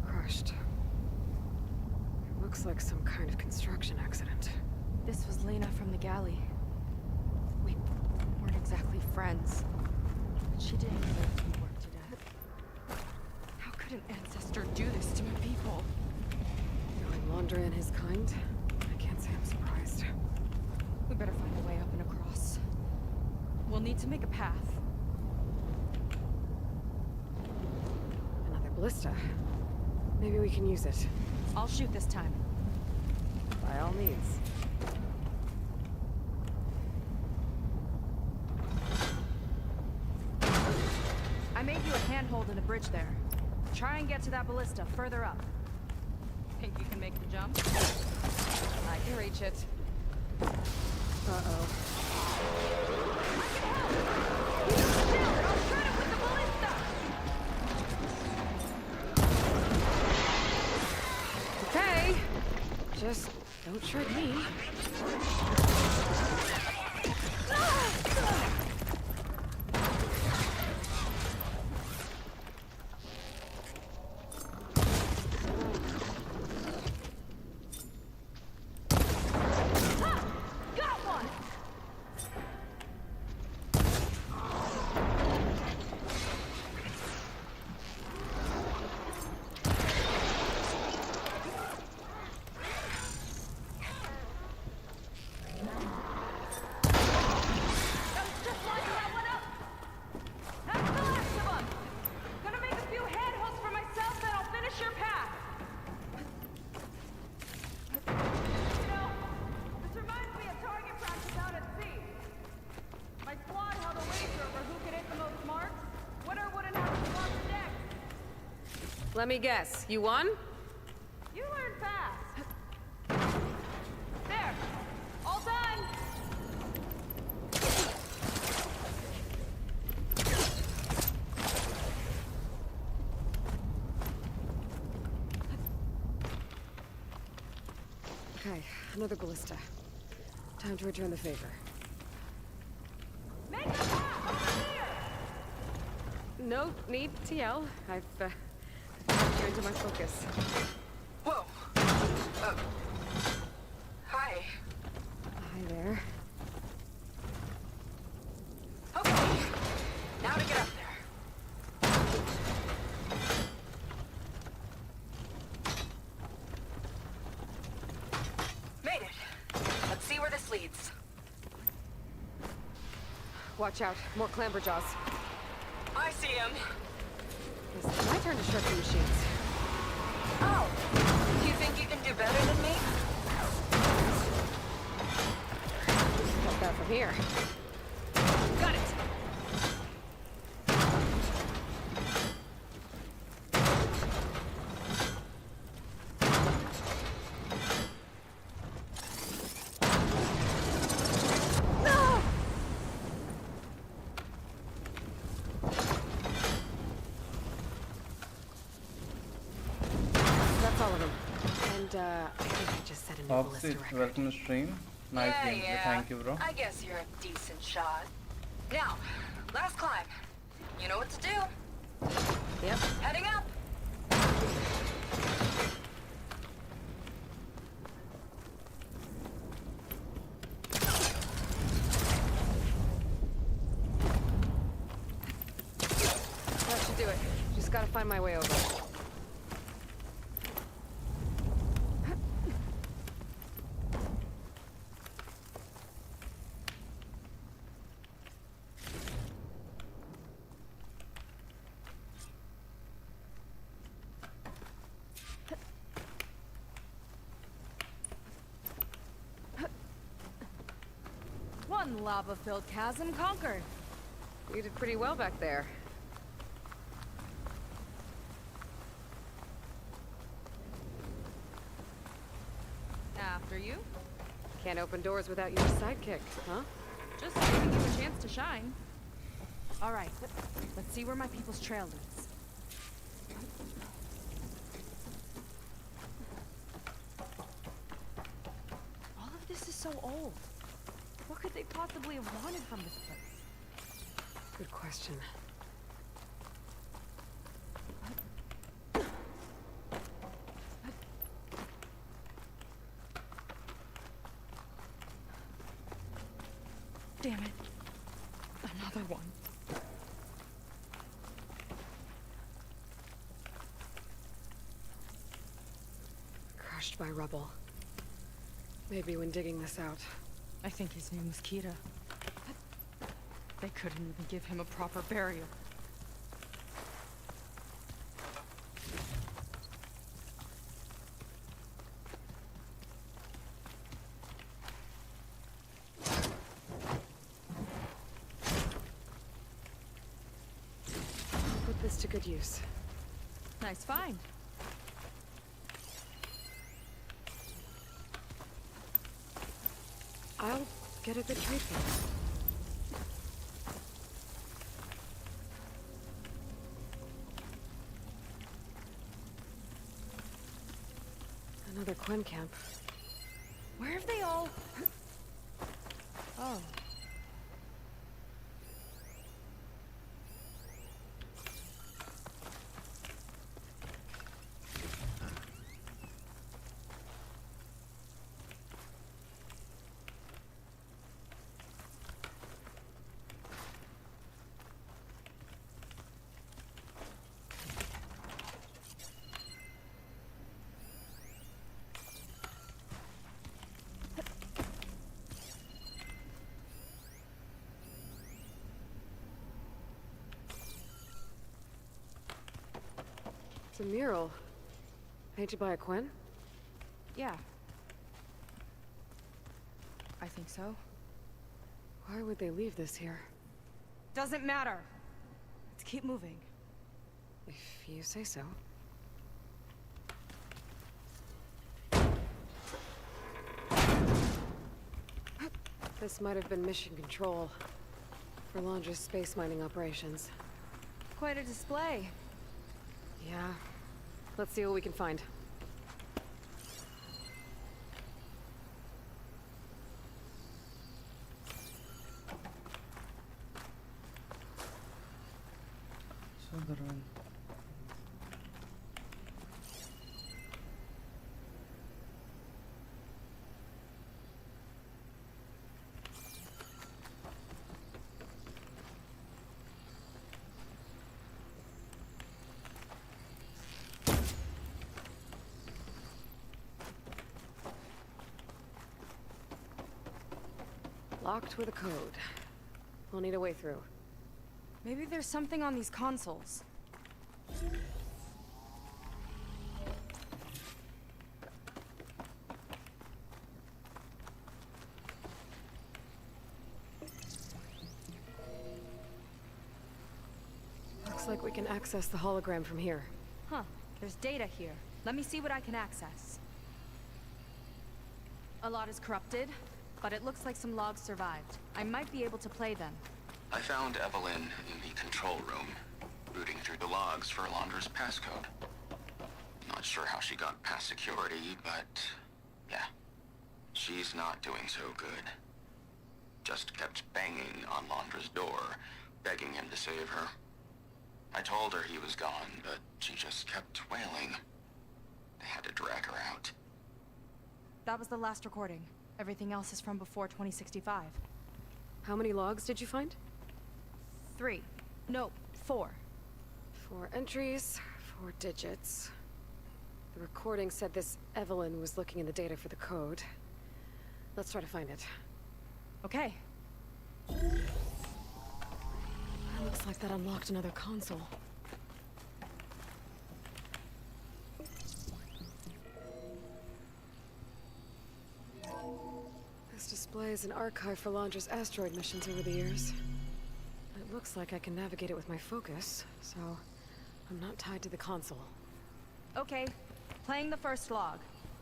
Crushed. It looks like some kind of construction accident. This was Lena from the galley. We weren't exactly friends. But she didn't deserve to be worked to death. How could an ancestor do this to my people? Knowing Londra and his kind, I can't say I'm surprised. We better find a way up and across. We'll need to make a path. Another ballista. Maybe we can use it. I'll shoot this time. By all means. I made you a handhold in the bridge there. Try and get to that ballista further up. Think you can make the jump? I can reach it. Uh-oh. I can help! Keep still and I'll shoot it with the ballista! Okay. Just don't shoot me. Let me guess, you won? You learn fast. There. All done. Okay, another ballista. Time to return the favor. Make a path over here. No need to yell. I've turned to my focus. Whoa. Hi. Hi there. Okay. Now to get up there. Made it. Let's see where this leads. Watch out, more clamberjaws. I see him. It's my turn to shirk the machines. Oh, you think you can do better than me? Got that from here. Got it! I think I just set a new ballista Opposite, record. welcome to stream. Nice game. Thank you, bro. I guess you're a decent shot. Now, last climb. You know what to do. Yep. Heading up. That should do it. Just gotta find my way over. One lava-filled chasm conquered. You did pretty well back there. After you. Can't open doors without your sidekick, huh? Just giving you a chance to shine. All right, let's see where my people's trail leads. All of this is so old. What could they possibly have wanted from this place? Good question. Damn it. Another one. Crushed by rubble. Maybe when digging this out. I think his name was Kira. They couldn't even give him a proper burial. Put this to good use. Nice find. I'll get a good trade for it. Another Quen camp. Where have they all... Oh. It's a mural. Painted by a Quen? Yeah. I think so. Why would they leave this here? Doesn't matter. Let's keep moving. If you say so. This might have been mission control for Londra's space mining operations. Quite a display. Yeah. Let's see what we can find. Southern. Locked with a code. We'll need a way through. Maybe there's something on these consoles. Looks like we can access the hologram from here. Huh. There's data here. Let me see what I can access. A lot is corrupted, but it looks like some logs survived. I might be able to play them. I found Evelyn in the control room, rooting through the logs for Alondra's passcode. Not sure how she got past security, but yeah, she's not doing so good. Just kept banging on Londra's door, begging him to save her. I told her he was gone, but she just kept wailing. They had to drag her out. That was the last recording. Everything else is from before 2065. How many logs did you find? 3. No, 4. 4 entries, 4 digits. The recording said this Evelyn was looking in the data for the code. Let's try to find it. Okay. Looks like that unlocked another console. This displays an archive for Londra's asteroid missions over the years. It looks like I can navigate it with my focus, so I'm not tied to the console. Okay. Playing the first log.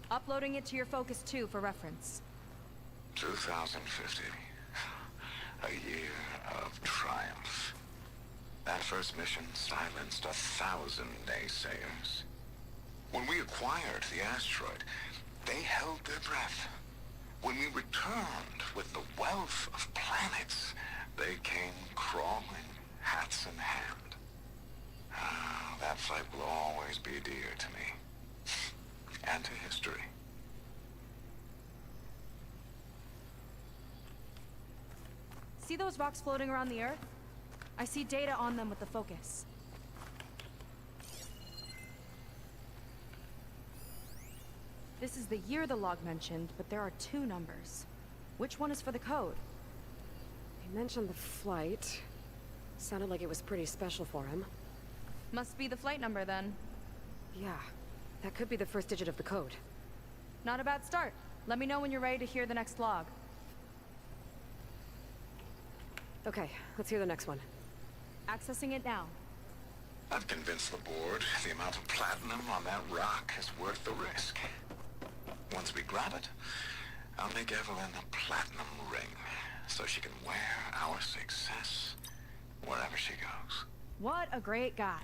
Uploading it to your Focus 2 for reference. 2050. A year of triumph. That first mission silenced 1,000 naysayers. When we acquired the asteroid, they held their breath. When we returned with the wealth of planets, they came crawling, hats in hand. Ah, that fight will always be dear to me. And to history. See those rocks floating around the Earth? I see data on them with the focus. This is the year the log mentioned, but there are 2 numbers. Which one is for the code? He mentioned the flight. Sounded like it was pretty special for him. Must be the flight number then. Yeah, that could be the first digit of the code. Not a bad start. Let me know when you're ready to hear the next log. Okay, let's hear the next one. Accessing it now. I've convinced the board the amount of platinum on that rock is worth the risk. Once we grab it, I'll make Evelyn a platinum ring, so she can wear our success wherever she goes. What a great guy.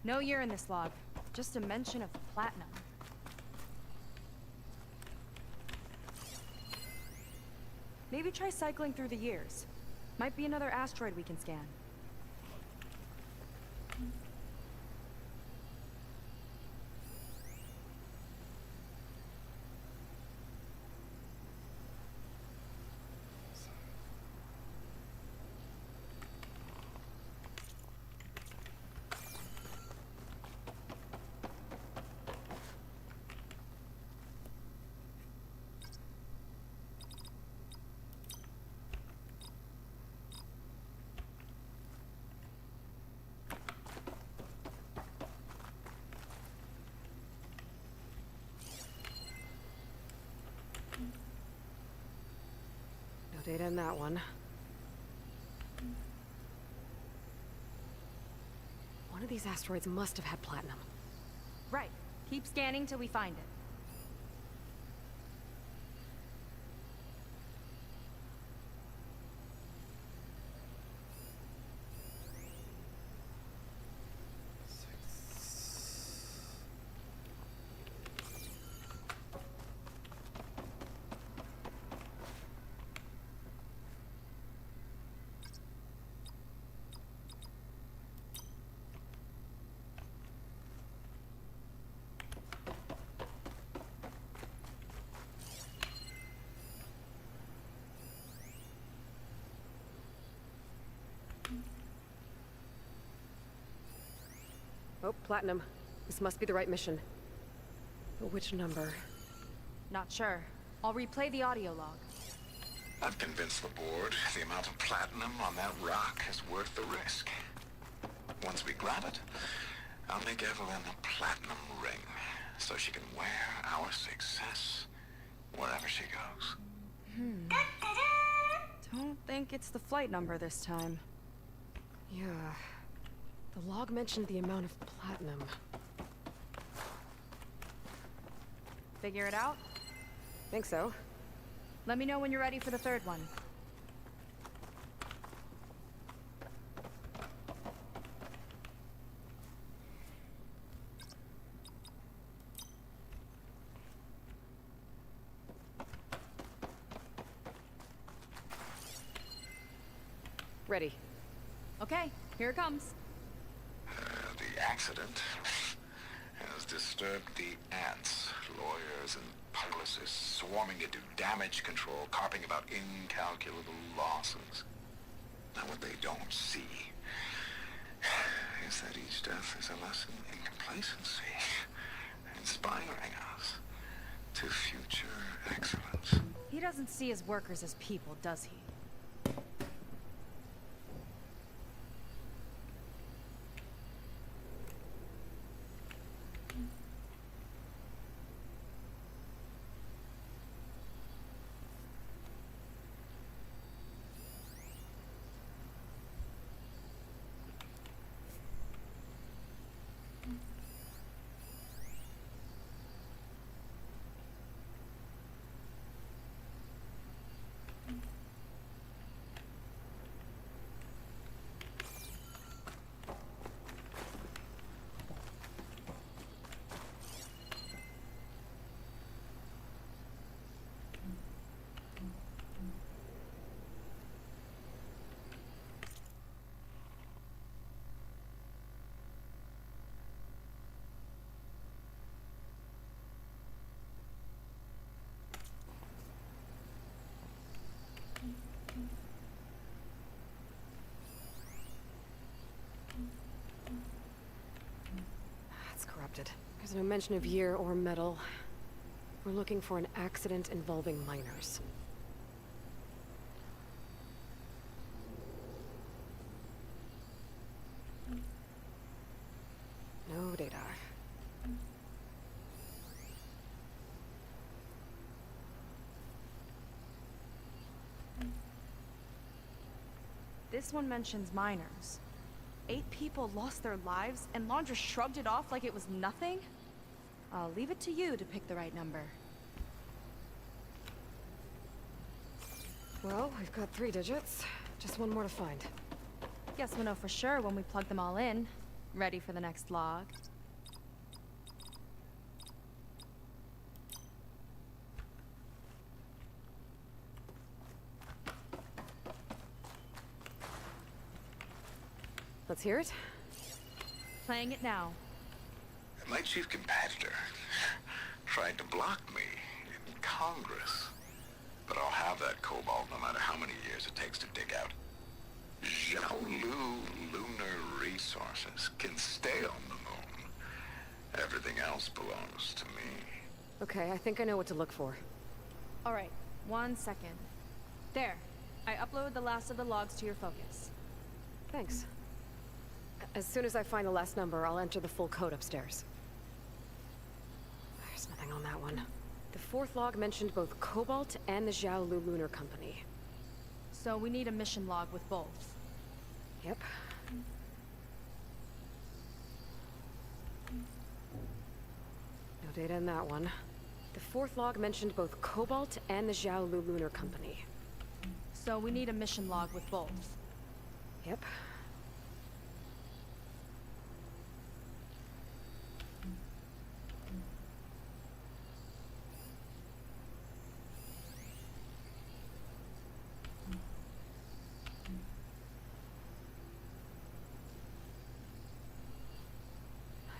No year in this log, just a mention of platinum. Maybe try cycling through the years. Might be another asteroid we can scan. No data in that one. One of these asteroids must have had platinum. Right. Keep scanning till we find it. Oh, platinum. This must be the right mission. But which number? Not sure. I'll replay the audio log. I've convinced the board the amount of platinum on that rock is worth the risk. Once we grab it, I'll make Evelyn a platinum ring, so she can wear our success wherever she goes. Don't think it's the flight number this time. Yeah. The log mentioned the amount of platinum. Figure it out? Think so. Let me know when you're ready for the third one. Ready. Okay, here it comes. The accident has disturbed the ants, lawyers and publicists swarming to do damage control, carping about incalculable losses. Now what they don't see is that each death is a lesson in complacency, inspiring us to future excellence. He doesn't see his workers as people, does he? It's corrupted. There's no mention of year or metal. We're looking for an accident involving miners. No data. This one mentions miners. 8 people lost their lives, and Laundress shrugged it off like it was nothing? I'll leave it to you to pick the right number. Well, we've got 3 digits. Just one more to find. Guess we'll know for sure when we plug them all in. Ready for the next log. Let's hear it. Playing it now. My chief competitor tried to block me in Congress. But I'll have that cobalt no matter how many years it takes to dig out. Xiaolu Lunar Resources can stay on the moon. Everything else belongs to me. Okay, I think I know what to look for. All right, 1 second. There. I uploaded the last of the logs to your focus. Thanks. As soon as I find the last number, I'll enter the full code upstairs. There's nothing on that one. The 4th log mentioned both Cobalt and the Xiaolu Lunar Company. So we need a mission log with both. Yep. No data in that one. The 4th log mentioned both Cobalt and the Xiaolu Lunar Company. So we need a mission log with both. Yep.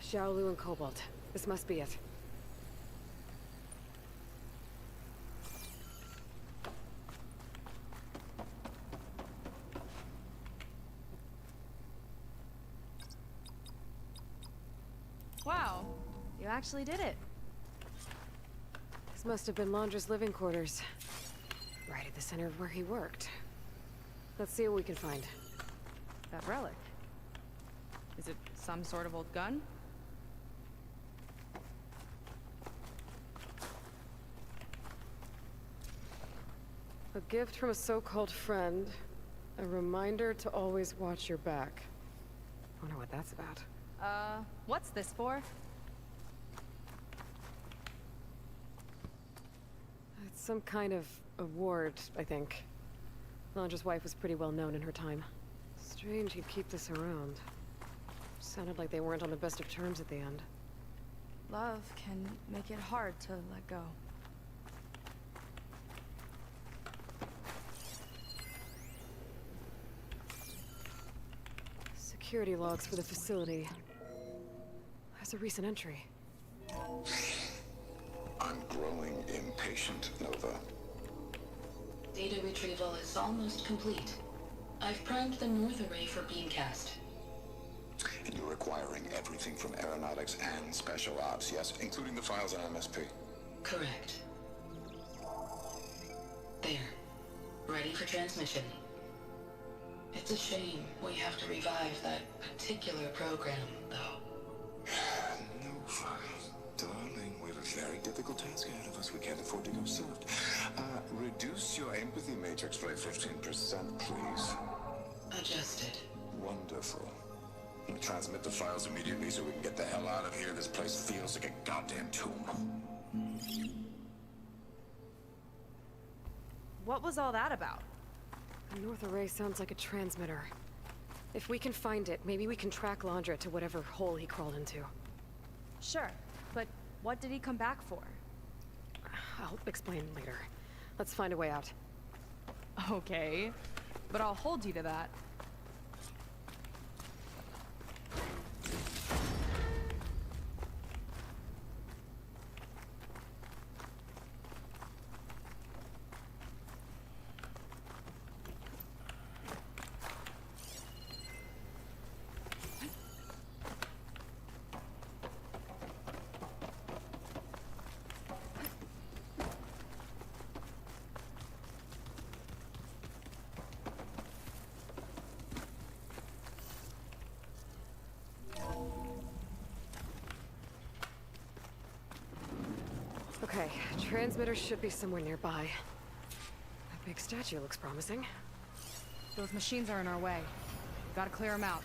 Xiaolu and Cobalt. This must be it. Wow, you actually did it. This must have been Laundress' living quarters. Right at the center of where he worked. Let's see what we can find. That relic. Is it some sort of old gun? A gift from a so-called friend. A reminder to always watch your back. Wonder what that's about. What's this for? It's some kind of award, I think. Laundress' wife was pretty well known in her time. Strange he'd keep this around. Sounded like they weren't on the best of terms at the end. Love can make it hard to let go. security logs for the facility. There's a recent entry. I'm growing impatient, Nova. Data retrieval is almost complete. I've primed the North Array for beamcast. And you're acquiring everything from aeronautics and special ops, yes? Including the files on MSP. Correct. There. Ready for transmission. It's a shame we have to revive that particular program, though. Nova, darling, we have a very difficult task ahead of us. We can't afford to go soft. Reduce your empathy matrix by 15%, please. Adjusted. Wonderful. And transmit the files immediately so we can get the hell out of here. This place feels like a goddamn tomb. What was all that about? The North Array sounds like a transmitter. If we can find it, maybe we can track Landra to whatever hole he crawled into. Sure, but what did he come back for? I'll explain later. Let's find a way out. Okay, but I'll hold you to that. Okay, transmitter should be somewhere nearby. That big statue looks promising. Those machines are in our way. We gotta clear them out.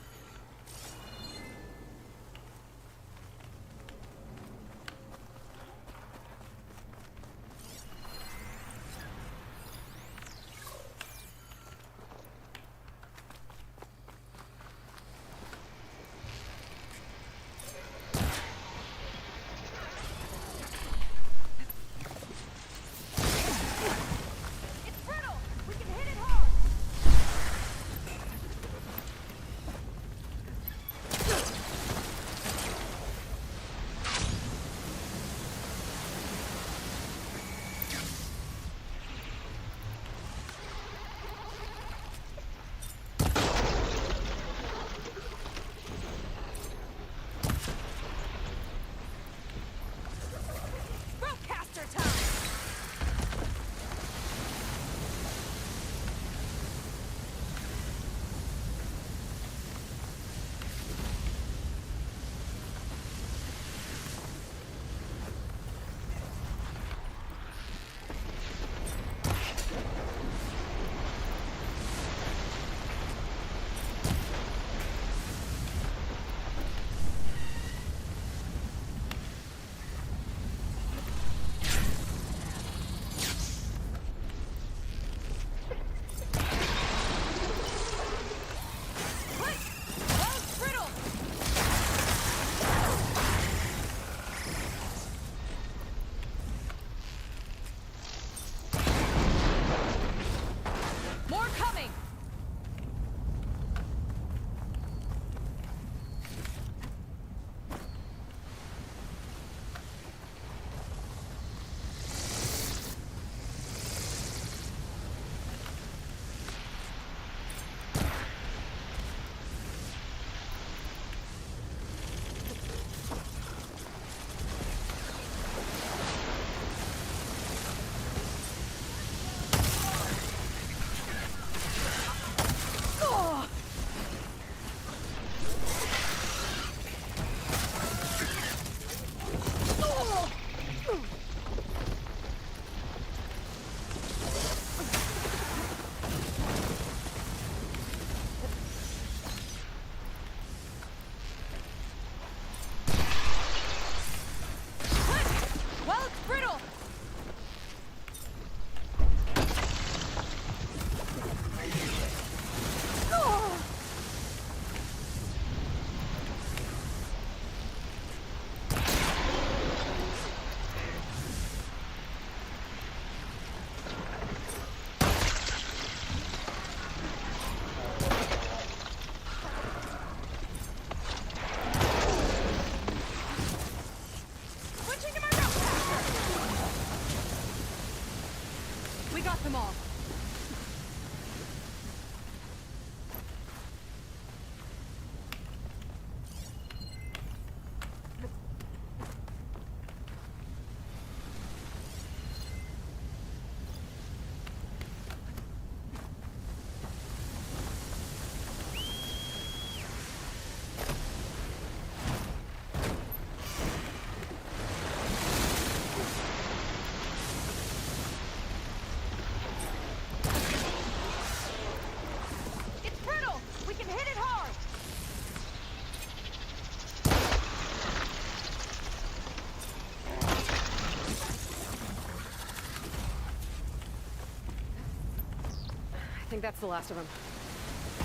think that's the last of them.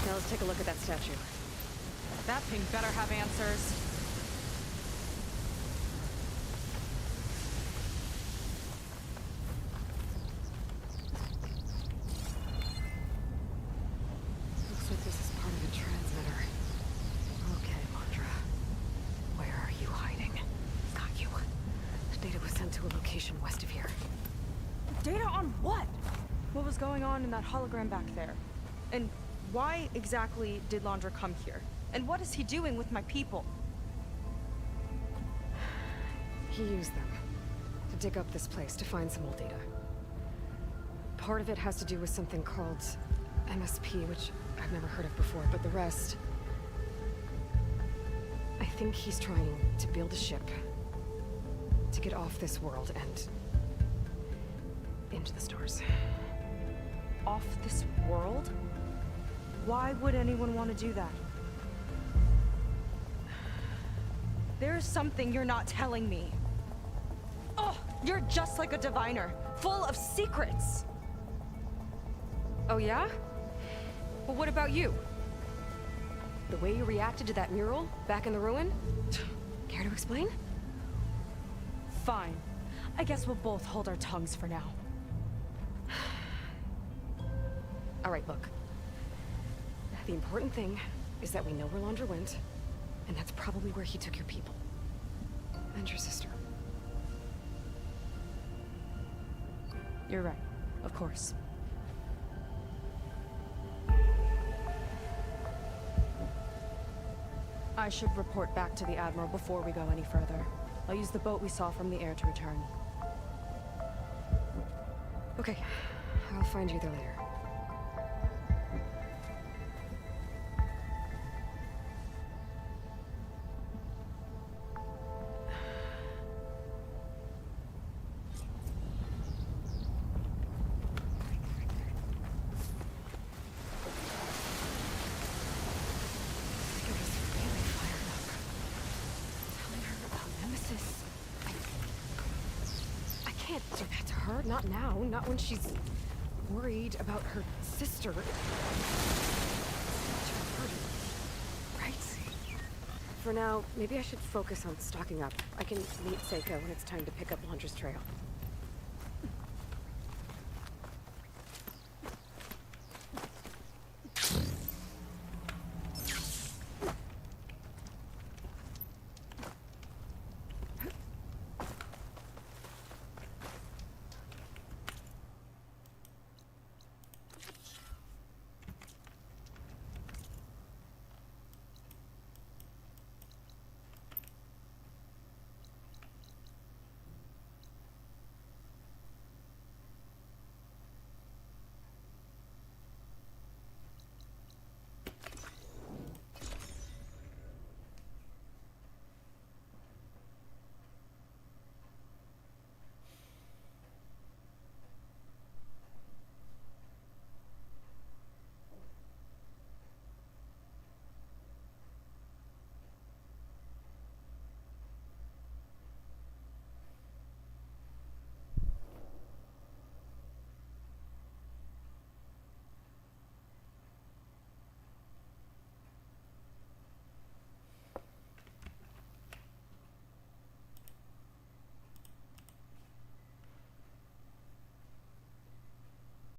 Now let's take a look at that statue. That thing better have answers. Looks like this is part of a transmitter. Okay, Londra. Where are you hiding? Got you. Data was sent to a location west of here. Data on what? What was going on in that hologram back there? And why exactly did Londra come here? And what is he doing with my people? He used them to dig up this place to find some old data. Part of it has to do with something called MSP, which I've never heard of before, but the rest... I think he's trying to build a ship to get off this world and into the stars. Off this world? Why would anyone want to do that? There's something you're not telling me. Oh, you're just like a diviner, full of secrets. Oh yeah? Well, what about you? The way you reacted to that mural back in the ruin? Care to explain? Fine. I guess we'll both hold our tongues for now. All right, look. The important thing is that we know where Londra went, and that's probably where he took your people. And your sister. You're right. Of course. I should report back to the Admiral before we go any further. I'll use the boat we saw from the air to return. Okay. I'll find you there later. Not now, not when she's worried about her sister. Right? For now, maybe I should focus on stocking up. I can meet Seika when it's time to pick up Londra's trail.